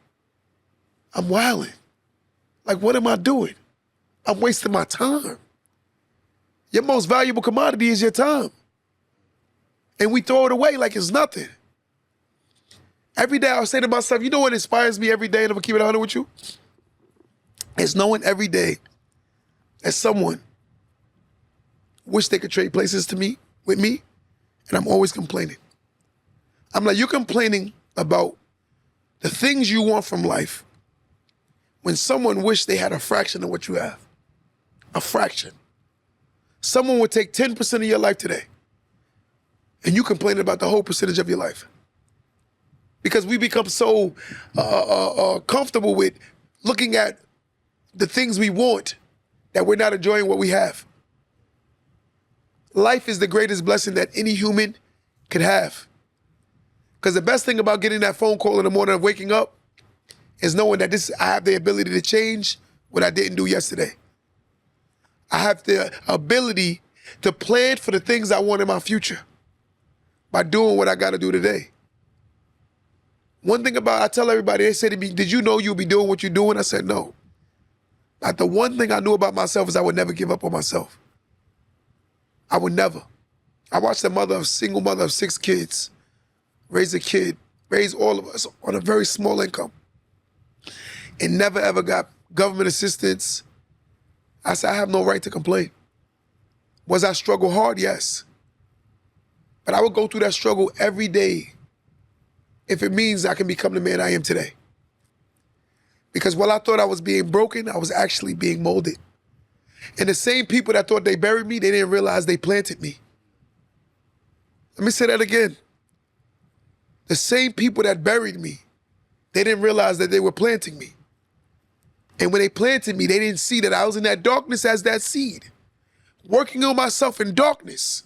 Speaker 1: I'm wilding. Like, what am I doing? I'm wasting my time. Your most valuable commodity is your time. And we throw it away like it's nothing. Every day I'll say to myself, you know what inspires me every day, and I'm gonna keep it 100 with you? It's knowing every day that someone wish they could trade places with me, and I'm always complaining. I'm like, you're complaining about the things you want from life when someone wished they had a fraction of what you have. A fraction. Someone would take 10% of your life today, and you complain about the whole percentage of your life. Because we become so comfortable with looking at the things we want that we're not enjoying what we have. Life is the greatest blessing that any human could have. Because the best thing about getting that phone call in the morning of waking up is knowing that I have the ability to change what I didn't do yesterday. I have the ability to plan for the things I want in my future by doing what I got to do today. One thing I tell everybody, they say to me, did you know you'll be doing what you're doing? I said, no. But the one thing I knew about myself is I would never give up on myself. I would never. I watched a single mother of 6 kids raise a kid, raise all of us on a very small income, and never ever got government assistance. I said, I have no right to complain. Was I struggle hard? Yes. But I would go through that struggle every day if it means I can become the man I am today. Because while I thought I was being broken, I was actually being molded. And the same people that thought they buried me, they didn't realize they planted me. Let me say that again. The same people that buried me, they didn't realize that they were planting me. And when they planted me, they didn't see that I was in that darkness as that seed, working on myself in darkness.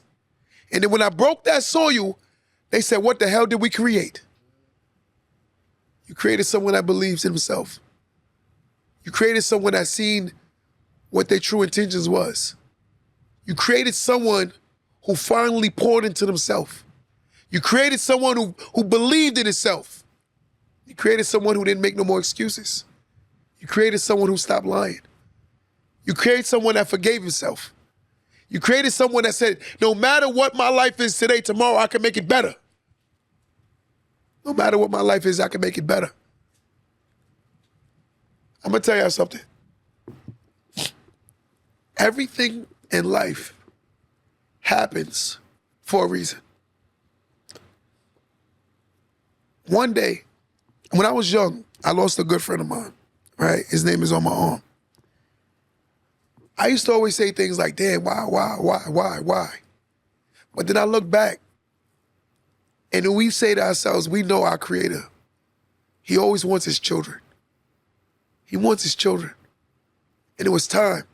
Speaker 1: And then when I broke that soil, they said, what the hell did we create? You created someone that believes in himself. You created someone that seen what their true intentions was. You created someone who finally poured into themselves. You created someone who believed in himself. You created someone who didn't make no more excuses. You created someone who stopped lying. You created someone that forgave himself. You created someone that said, no matter what my life is today, tomorrow I can make it better. No matter what my life is, I can make it better. I'm going to tell y'all something. Everything in life happens for a reason. One day, when I was young, I lost a good friend of mine, right? His name is on my arm. I used to always say things like, damn, why? But then I look back, and then we say to ourselves, we know our Creator. He always wants his children. He wants his children. And it was time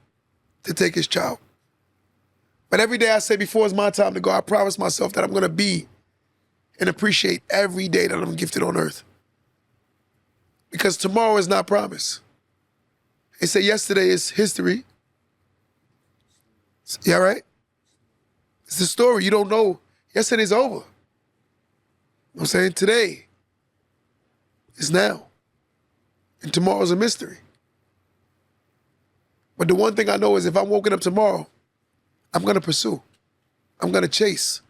Speaker 1: to take his child. But every day I say, before it's my time to go, I promise myself that I'm going to be and appreciate every day that I'm gifted on earth. Because tomorrow is not promised. They say yesterday is history. Yeah, right? It's the story. You don't know. Yesterday's over. You know what I'm saying? Today is now. And tomorrow's a mystery. But the one thing I know is if I'm waking up tomorrow, I'm going to pursue. I'm going to chase.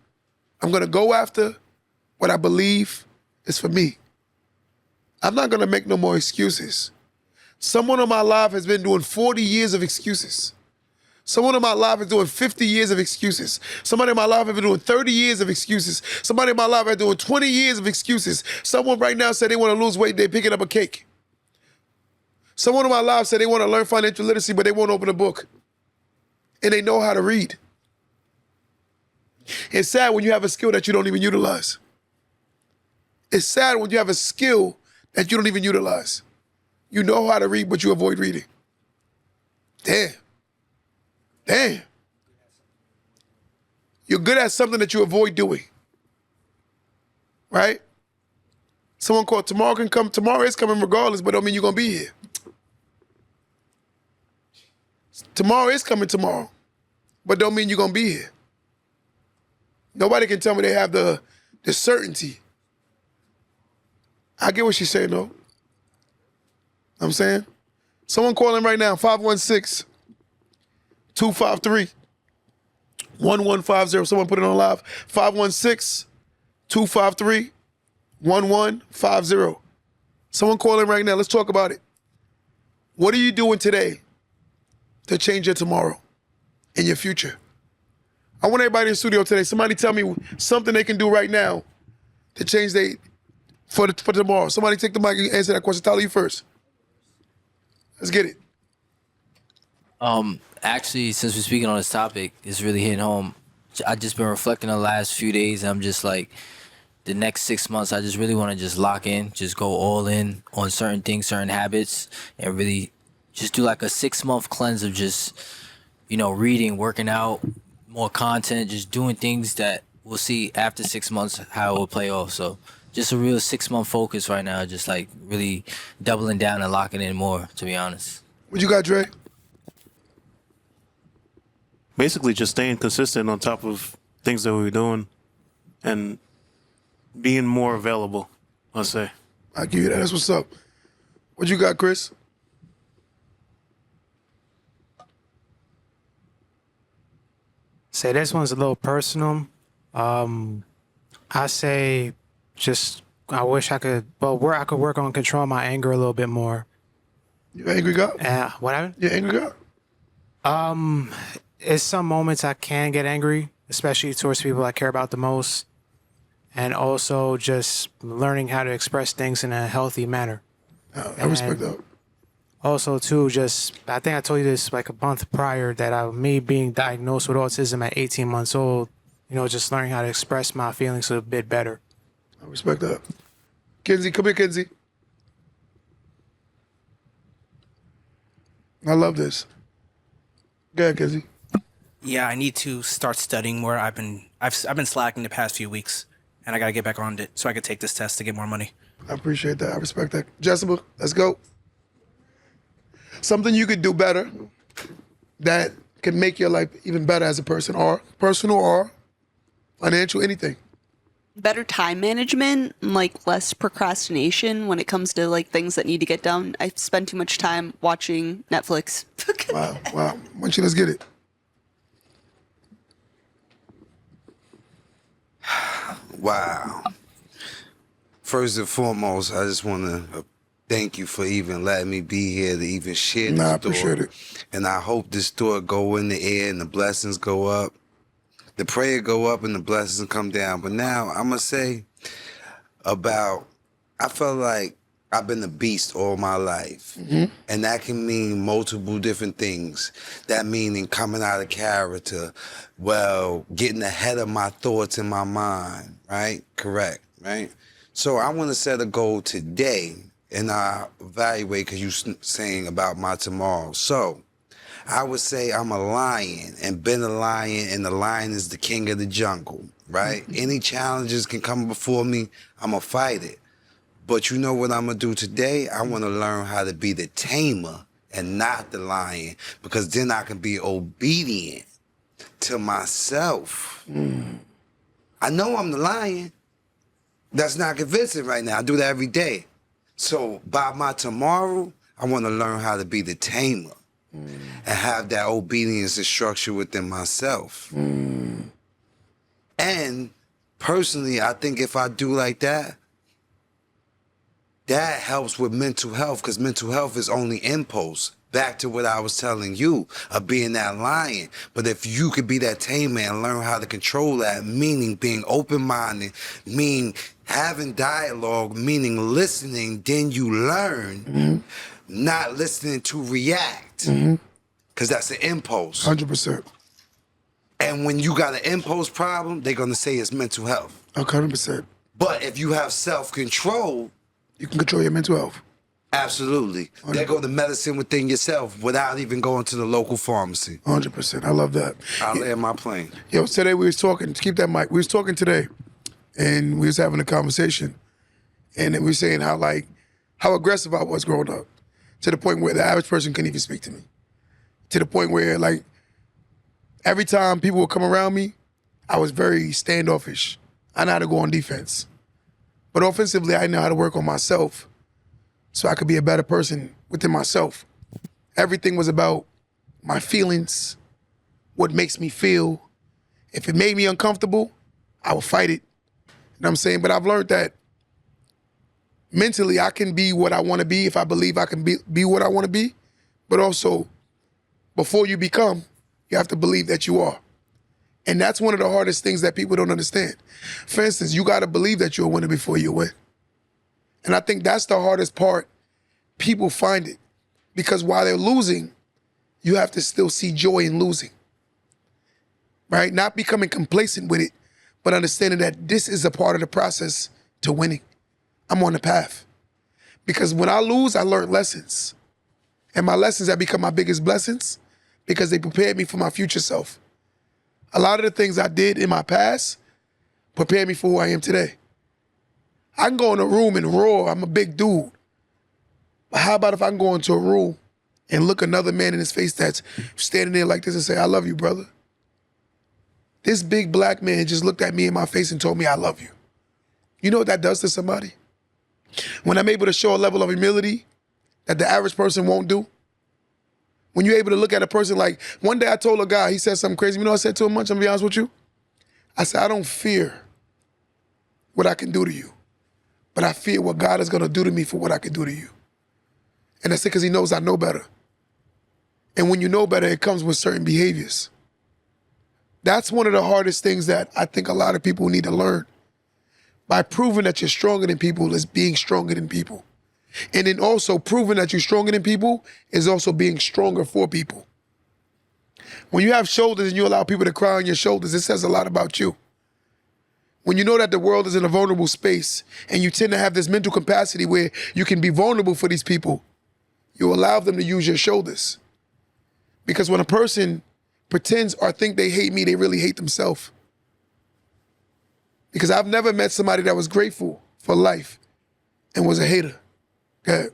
Speaker 1: I'm going to go after what I believe is for me. I'm not going to make no more excuses. Someone in my life has been doing 40 years of excuses. Someone in my life is doing 50 years of excuses. Somebody in my life has been doing 30 years of excuses. Somebody in my life is doing 20 years of excuses. Someone right now said they want to lose weight, they're picking up a cake. Someone in my life said they want to learn financial literacy, but they won't open a book. And they know how to read. It's sad when you have a skill that you don't even utilize. It's sad when you have a skill that you don't even utilize. You know how to read, but you avoid reading. Damn. You're good at something that you avoid doing. Right? Someone called tomorrow can come. Tomorrow is coming regardless, but don't mean you're going to be here. Tomorrow is coming tomorrow, but don't mean you're going to be here. Nobody can tell me they have the certainty. I get what she's saying, though. Know what I'm saying? Someone calling right now, 516-253-1150. Someone put it on live. 516-253-1150. Someone calling right now. Let's talk about it. What are you doing today to change your tomorrow and your future? I want everybody in the studio today. Somebody tell me something they can do right now to change for tomorrow. Somebody take the mic and answer that question. Tyler, you first. Let's get it.
Speaker 5: Actually, since we're speaking on this topic, it's really hitting home. I just been reflecting on the last few days. And I'm just like, the next 6 months, I just really want to just lock in, just go all in on certain things, certain habits, and really just do like a 6-month cleanse of just, reading, working out, more content, just doing things that we'll see after 6 months how it will play off. So just a real 6-month focus right now, just like really doubling down and locking in more, to be honest.
Speaker 1: What you got, Dre?
Speaker 6: Basically, just staying consistent on top of things that we're doing and being more available, I'll say.
Speaker 1: I give you that. That's what's up. What you got, Chris?
Speaker 4: Say this one's a little personal. I say I wish I could, where I could work on controlling my anger a little bit more.
Speaker 1: You angry guy?
Speaker 4: What happened?
Speaker 1: You angry guy?
Speaker 4: It's some moments I can get angry, especially towards people I care about the most. And also just learning how to express things in a healthy manner.
Speaker 1: I respect that.
Speaker 4: Also, too, I think I told you this like a month prior that me being diagnosed with autism at 18 months old, just learning how to express my feelings a bit better.
Speaker 1: I respect that. Kenzie, come here, Kenzie. I love this. Go ahead, Kenzie.
Speaker 7: Yeah, I need to start studying more. I've been slacking the past few weeks, and I got to get back on it so I could take this test to get more money.
Speaker 1: I appreciate that. I respect that. Jessica, let's go. Something you could do better that can make your life even better as a person, or personal or financial, anything.
Speaker 8: Better time management, like less procrastination when it comes to like things that need to get done. I spend too much time watching Netflix.
Speaker 1: Wow. Munchie, let's get it.
Speaker 3: Wow. First and foremost, I just want to thank you for even letting me be here to even share this
Speaker 1: I
Speaker 3: story.
Speaker 1: appreciate it.
Speaker 3: And I hope this story go in the air and the blessings go up. The prayer go up and the blessings come down. But now I'm going to say I felt like I've been a beast all my life. Mm-hmm. And that can mean multiple different things. That meaning coming out of character, getting ahead of my thoughts in my mind, right? Correct, right? So I want to set a goal today, and I evaluate because you're saying about my tomorrow. So I would say I'm a lion and been a lion, and the lion is the king of the jungle, right? Mm-hmm. Any challenges can come before me, I'm going to fight it. But you know what I'm going to do today? I want to learn how to be the tamer and not the lion, because then I can be obedient to myself. Mm. I know I'm the lion. That's not convincing right now. I do that every day. So by my tomorrow, I want to learn how to be the tamer and have that obedience and structure within myself. Mm. And personally, I think if I do like that, that helps with mental health, because mental health is only impulse. Back to what I was telling you of being that lion. But if you could be that tamer and learn how to control that, meaning being open-minded, meaning having dialogue, meaning listening, then you learn, not listening to react, because that's an impulse.
Speaker 1: 100%.
Speaker 3: And when you got an impulse problem, they're going to say it's mental health.
Speaker 1: 100%.
Speaker 3: But if you have self-control,
Speaker 1: you can control your mental health.
Speaker 3: Absolutely. There go the medicine within yourself without even going to the local pharmacy.
Speaker 1: 100%. I love that.
Speaker 3: I'll land my plane.
Speaker 1: Yo, today we was talking, keep that mic, we was talking today, and we was having a conversation, and we were saying how aggressive I was growing up, to the point where the average person couldn't even speak to me. To the point where, every time people would come around me, I was very standoffish. I know how to go on defense. But offensively, I know how to work on myself so I could be a better person within myself. Everything was about my feelings, what makes me feel. If it made me uncomfortable, I would fight it. You know what I'm saying? But I've learned that mentally I can be what I want to be if I believe I can be what I want to be. But also, before you become, you have to believe that you are. And that's one of the hardest things that people don't understand. For instance, you got to believe that you're a winner before you win. And I think that's the hardest part. People find it. Because while they're losing, you have to still see joy in losing. Right? Not becoming complacent with it, but understanding that this is a part of the process to winning. I'm on the path. Because when I lose, I learn lessons. And my lessons have become my biggest blessings because they prepared me for my future self. A lot of the things I did in my past prepared me for who I am today. I can go in a room and roar. I'm a big dude. But how about if I can go into a room and look another man in his face that's standing there like this and say, I love you, brother. This big black man just looked at me in my face and told me I love you. You know what that does to somebody? When I'm able to show a level of humility that the average person won't do. When you're able to look at a person like, one day I told a guy, he said something crazy. You know what I said to him much? I'm gonna be honest with you. I said, I don't fear what I can do to you, but I fear what God is gonna do to me for what I can do to you. And that's it because he knows I know better. And when you know better, it comes with certain behaviors. That's one of the hardest things that I think a lot of people need to learn. By proving that you're stronger than people is being stronger than people. And then also proving that you're stronger than people is also being stronger for people. When you have shoulders and you allow people to cry on your shoulders, it says a lot about you. When you know that the world is in a vulnerable space and you tend to have this mental capacity where you can be vulnerable for these people, you allow them to use your shoulders. Because when a person pretends or think they hate me, they really hate themselves. Because I've never met somebody that was grateful for life and was a hater. Go ahead.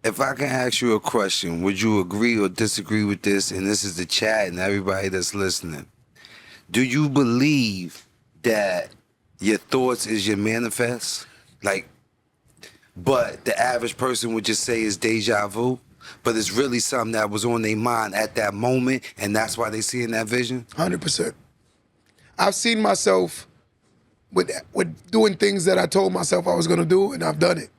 Speaker 3: If I can ask you a question, would you agree or disagree with this? And this is the chat and everybody that's listening. Do you believe that your thoughts is your manifest? But the average person would just say it's deja vu, but it's really something that was on their mind at that moment, and that's why they see in that vision?
Speaker 1: 100%. I've seen myself with doing things that I told myself I was gonna do, and I've done it.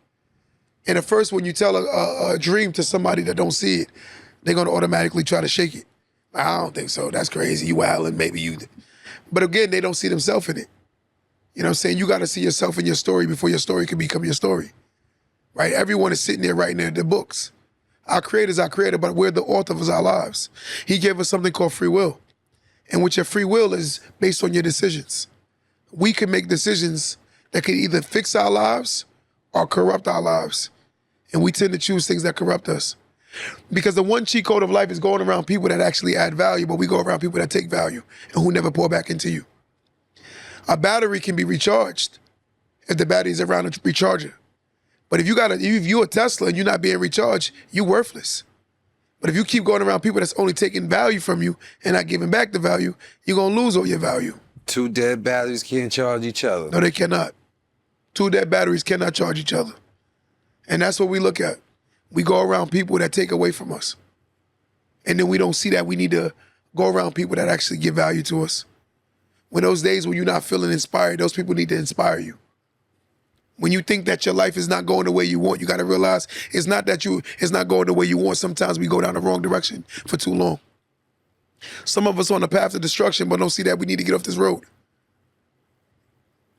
Speaker 1: And at first, when you tell a dream to somebody that don't see it, they're gonna automatically try to shake it. I don't think so. That's crazy. You wildin', maybe you. But again, they don't see themselves in it. You know what I'm saying? You gotta see yourself in your story before your story can become your story. Right? Everyone is sitting there writing their books. Our creator's our creator, but we're the author of our lives. He gave us something called free will. And with your free will is based on your decisions. We can make decisions that can either fix our lives or corrupt our lives. And we tend to choose things that corrupt us. Because the one cheat code of life is going around people that actually add value, but we go around people that take value and who never pour back into you. A battery can be recharged if the battery is around a recharger. But if you're a Tesla and you're not being recharged, you're worthless. But if you keep going around people that's only taking value from you and not giving back the value, you're gonna lose all your value.
Speaker 3: Two dead batteries can't charge each other.
Speaker 1: No, they cannot. Two dead batteries cannot charge each other. And that's what we look at. We go around people that take away from us. And then we don't see that we need to go around people that actually give value to us. When those days when you're not feeling inspired, those people need to inspire you. When you think that your life is not going the way you want, you got to realize it's not going the way you want. Sometimes we go down the wrong direction for too long. Some of us on the path to destruction, but don't see that we need to get off this road.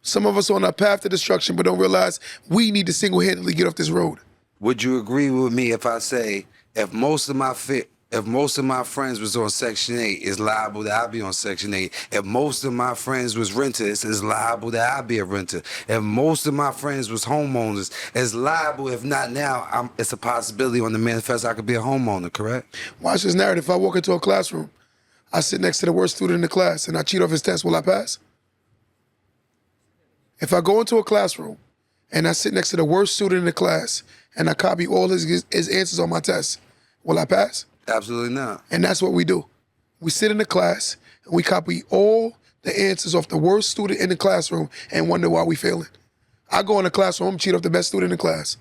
Speaker 1: Some of us on a path to destruction, but don't realize we need to single-handedly get off this road.
Speaker 3: Would you agree with me if I say, if most of my friends was on Section 8, it's liable that I be on Section 8. If most of my friends was renters, it's liable that I be a renter. If most of my friends was homeowners, it's liable, if not now, it's a possibility on the manifest I could be a homeowner, correct?
Speaker 1: Watch this narrative. If I walk into a classroom, I sit next to the worst student in the class and I cheat off his test, will I pass? If I go into a classroom and I sit next to the worst student in the class and I copy all his answers on my test, will I pass?
Speaker 3: Absolutely not.
Speaker 1: And that's what we do. We sit in the class and we copy all the answers off the worst student in the classroom and wonder why we failing. I go in the classroom, I'm cheat off the best student in the class.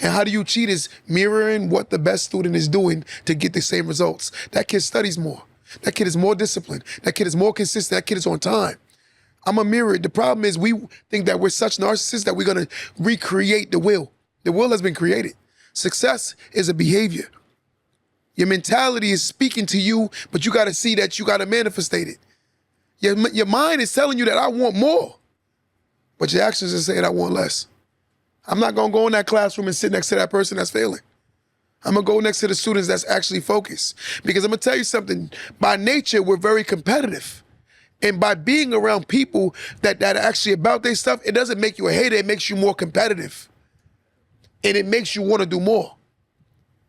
Speaker 1: And how do you cheat is mirroring what the best student is doing to get the same results. That kid studies more. That kid is more disciplined. That kid is more consistent. That kid is on time. I'm a mirror. The problem is we think that we're such narcissists that we're going to recreate the will. The will has been created. Success is a behavior. Your mentality is speaking to you, but you got to see that you got to manifest it. Your mind is telling you that I want more, but your actions are saying I want less. I'm not gonna go in that classroom and sit next to that person that's failing. I'm gonna go next to the students that's actually focused. Because I'm gonna tell you something, by nature, we're very competitive. And by being around people that are actually about their stuff, it doesn't make you a hater, it makes you more competitive. And it makes you wanna do more.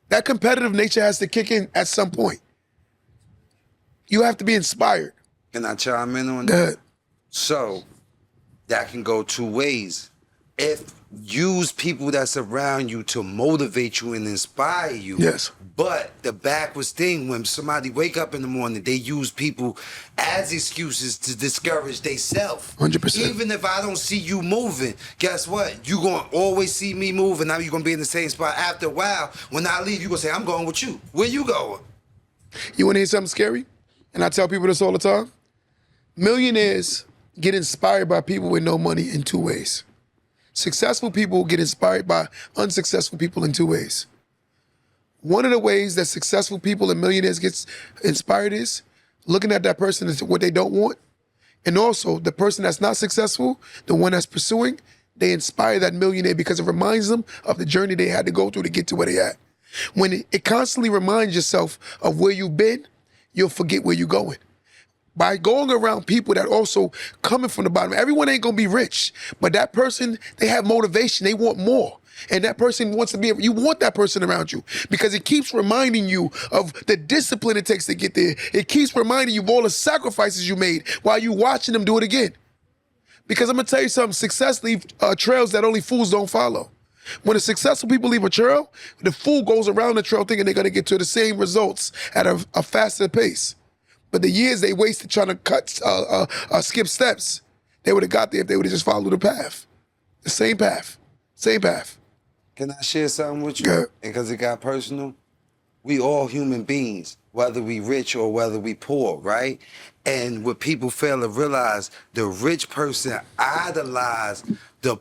Speaker 1: That competitive nature has to kick in at some point. You have to be inspired.
Speaker 3: Can I chime in on
Speaker 1: Go
Speaker 3: that?
Speaker 1: ahead.
Speaker 3: So that can go two ways. If use people that surround you to motivate you and inspire you.
Speaker 1: Yes.
Speaker 3: But the backwards thing, when somebody wake up in the morning, they use people as excuses to discourage themselves.
Speaker 1: 100%.
Speaker 3: Even if I don't see you moving, guess what? You gonna always see me moving. Now you're gonna be in the same spot. After a while, when I leave, you gonna say, I'm going with you. Where you going?
Speaker 1: You wanna hear something scary? And I tell people this all the time. Millionaires get inspired by people with no money in two ways. Successful people get inspired by unsuccessful people in two ways. One of the ways that successful people and millionaires get inspired is looking at that person as what they don't want. And also the person that's not successful, the one that's pursuing, they inspire that millionaire because it reminds them of the journey they had to go through to get to where they at. When it constantly reminds yourself of where you've been, you'll forget where you're going. By going around people that also coming from the bottom. Everyone ain't gonna be rich, but that person, they have motivation, they want more. And that person wants to be, you want that person around you because it keeps reminding you of the discipline it takes to get there. It keeps reminding you of all the sacrifices you made while you watching them do it again. Because I'm gonna tell you something, success leaves trails that only fools don't follow. When the successful people leave a trail, the fool goes around the trail thinking they're gonna get to the same results at a faster pace. But the years they wasted trying to skip steps, they would have got there if they would have just followed the path. The same path, same path.
Speaker 3: Can I share something with you?
Speaker 1: Go.
Speaker 3: Because it got personal. We all human beings, whether we rich or whether we poor, right? And what people fail to realize, the rich person idolize the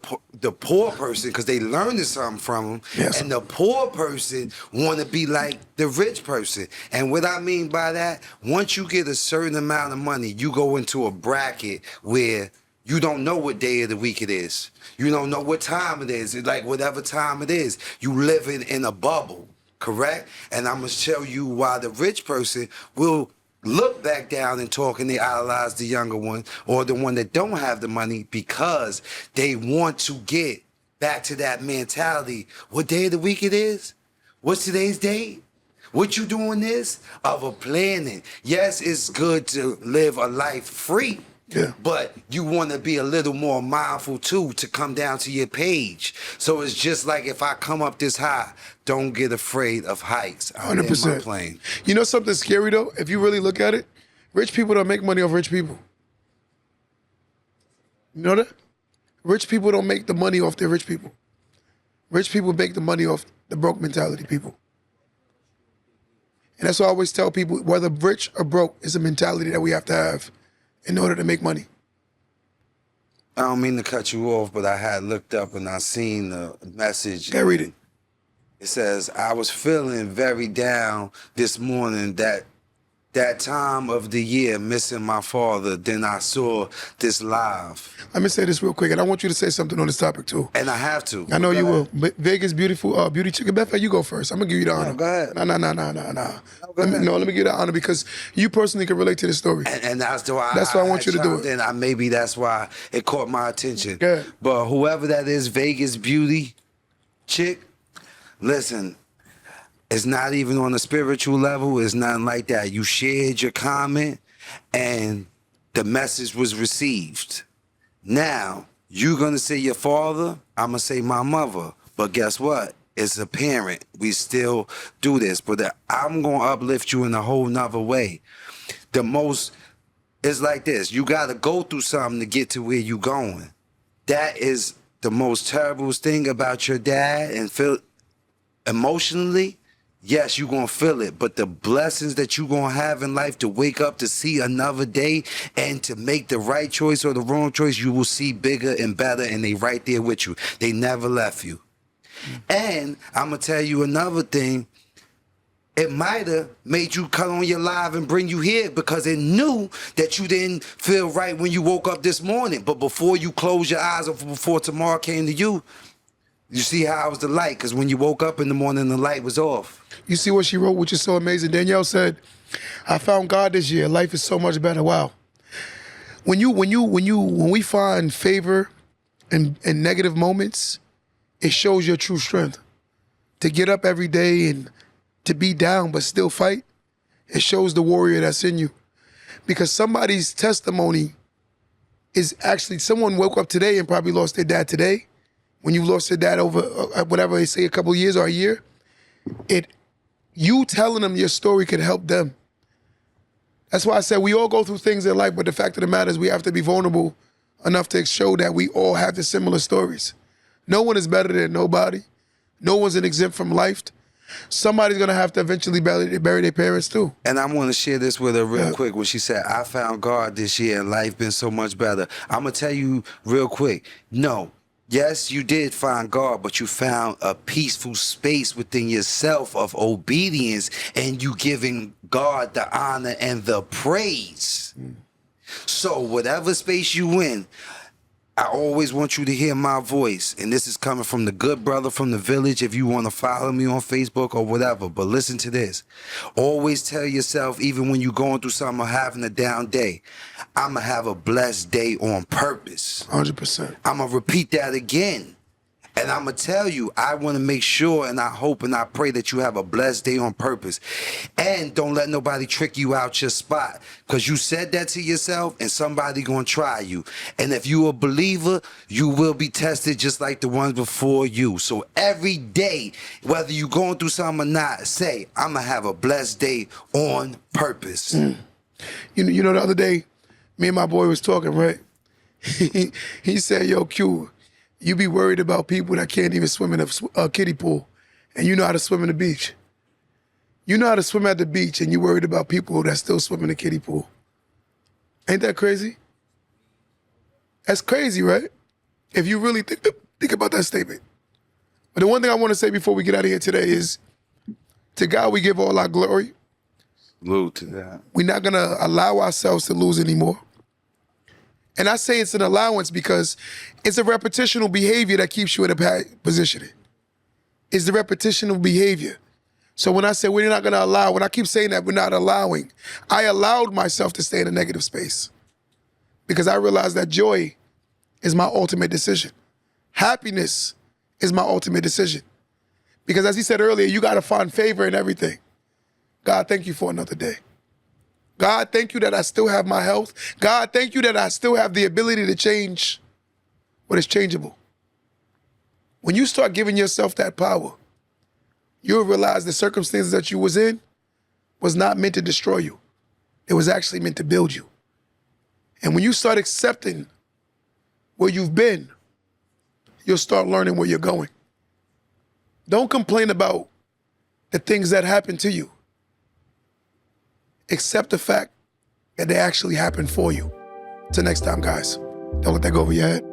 Speaker 3: poor person because they learned something from them.
Speaker 1: Yes.
Speaker 3: And the poor person want to be like the rich person. And what I mean by that, once you get a certain amount of money, you go into a bracket where you don't know what day of the week it is. You don't know what time it is. It's like whatever time it is, you living in a bubble, correct? And I'm gonna tell you why the rich person will look back down and talk and they idolize the younger one or the one that don't have the money because they want to get back to that mentality. What day of the week it is? What's today's date? What you doing this? Of a planning. Yes, it's good to live a life free.
Speaker 1: Yeah.
Speaker 3: But you want to be a little more mindful too to come down to your page. So it's just like if I come up this high, don't get afraid of heights. I'm in my
Speaker 1: 100%.
Speaker 3: plane.
Speaker 1: You know something scary though? If you really look at it, rich people don't make money off rich people. You know that? Rich people don't make the money off their rich people. Rich people make the money off the broke mentality people. And that's why I always tell people, whether rich or broke is a mentality that we have to have in order to make money.
Speaker 3: I don't mean to cut you off, but I had looked up and I seen the message.
Speaker 1: Yeah, read it.
Speaker 3: It says, I was feeling very down this morning that time of the year missing my father. Then I saw this live.
Speaker 1: Let me say this real quick, and I want you to say something on this topic too.
Speaker 3: And I have to.
Speaker 1: I know you
Speaker 3: Go ahead.
Speaker 1: will. Vegas beautiful beauty chicken. Beth, you go first. I'm gonna give you the honor.
Speaker 3: go ahead.
Speaker 1: No.
Speaker 3: go ahead.
Speaker 1: Let me give you the honor because you personally can relate to this story.
Speaker 3: And that's why
Speaker 1: I want you to do it.
Speaker 3: And maybe that's why it caught my attention.
Speaker 1: Good.
Speaker 3: But whoever that is, Vegas beauty chick, listen, it's not even on a spiritual level. It's nothing like that. You shared your comment and the message was received. Now, you're going to say your father, I'm going to say my mother. But guess what? It's a parent. We still do this. But I'm going to uplift you in a whole nother way. It's like this. You got to go through something to get to where you're going. That is the most terrible thing about your dad and feel emotionally. Yes, you're going to feel it, but the blessings that you're going to have in life to wake up to see another day and to make the right choice or the wrong choice, you will see bigger and better, and they right there with you. They never left you. And I'm going to tell you another thing. It might have made you cut on your live and bring you here because it knew that you didn't feel right when you woke up this morning. But before you closed your eyes or before tomorrow came to you, you see how it was the light, because when you woke up in the morning, the light was off.
Speaker 1: You see what she wrote, which is so amazing. Danielle said, I found God this year. Life is so much better. Wow. When we find favor in negative moments, it shows your true strength. To get up every day and to be down but still fight, it shows the warrior that's in you. Because somebody's testimony is actually, someone woke up today and probably lost their dad today. When you lost your dad over whatever they say, a couple of years or a year, you telling them your story could help them. That's why I said we all go through things in life, but the fact of the matter is we have to be vulnerable enough to show that we all have the similar stories. No one is better than nobody. No one's an exempt from life. Somebody's gonna have to eventually bury their parents too.
Speaker 3: And I want to share this with her real quick when she said, I found God this year and life been so much better. I'm gonna tell you real quick, no. Yes, you did find God, but you found a peaceful space within yourself of obedience, and you giving God the honor and the praise. So whatever space you in, I always want you to hear my voice. And this is coming from the good brother from the village, if you want to follow me on Facebook or whatever. But listen to this. Always tell yourself, even when you're going through something or having a down day, I'm going to have a blessed day on purpose.
Speaker 1: 100%.
Speaker 3: I'm going to repeat that again. And I'm going to tell you, I want to make sure, and I hope and I pray that you have a blessed day on purpose. And don't let nobody trick you out your spot, because you said that to yourself and somebody going to try you. And if you a believer, you will be tested just like the ones before you. So every day, whether you going through something or not, say, I'm going to have a blessed day on purpose.
Speaker 1: You know, the other day, me and my boy was talking, right? He said, yo, Q, you be worried about people that can't even swim in a kiddie pool, and you know how to swim in the beach. You know how to swim at the beach, and you're worried about people that still swim in the kiddie pool. Ain't that crazy? That's crazy, right? If you really think about that statement. But the one thing I want to say before we get out of here today is, to God we give all our glory.
Speaker 3: Salute to that.
Speaker 1: We're not going to allow ourselves to lose anymore. And I say it's an allowance because it's a repetitional behavior that keeps you in a bad position. It's the repetitional behavior. So when I say we're not going to allow, when I keep saying that we're not allowing, I allowed myself to stay in a negative space because I realized that joy is my ultimate decision. Happiness is my ultimate decision. Because as he said earlier, you got to find favor in everything. God, thank you for another day. God, thank you that I still have my health. God, thank you that I still have the ability to change what is changeable. When you start giving yourself that power, you'll realize the circumstances that you was in was not meant to destroy you. It was actually meant to build you. And when you start accepting where you've been, you'll start learning where you're going. Don't complain about the things that happen to you. Accept the fact that they actually happened for you. Till next time, guys. Don't let that go over your head.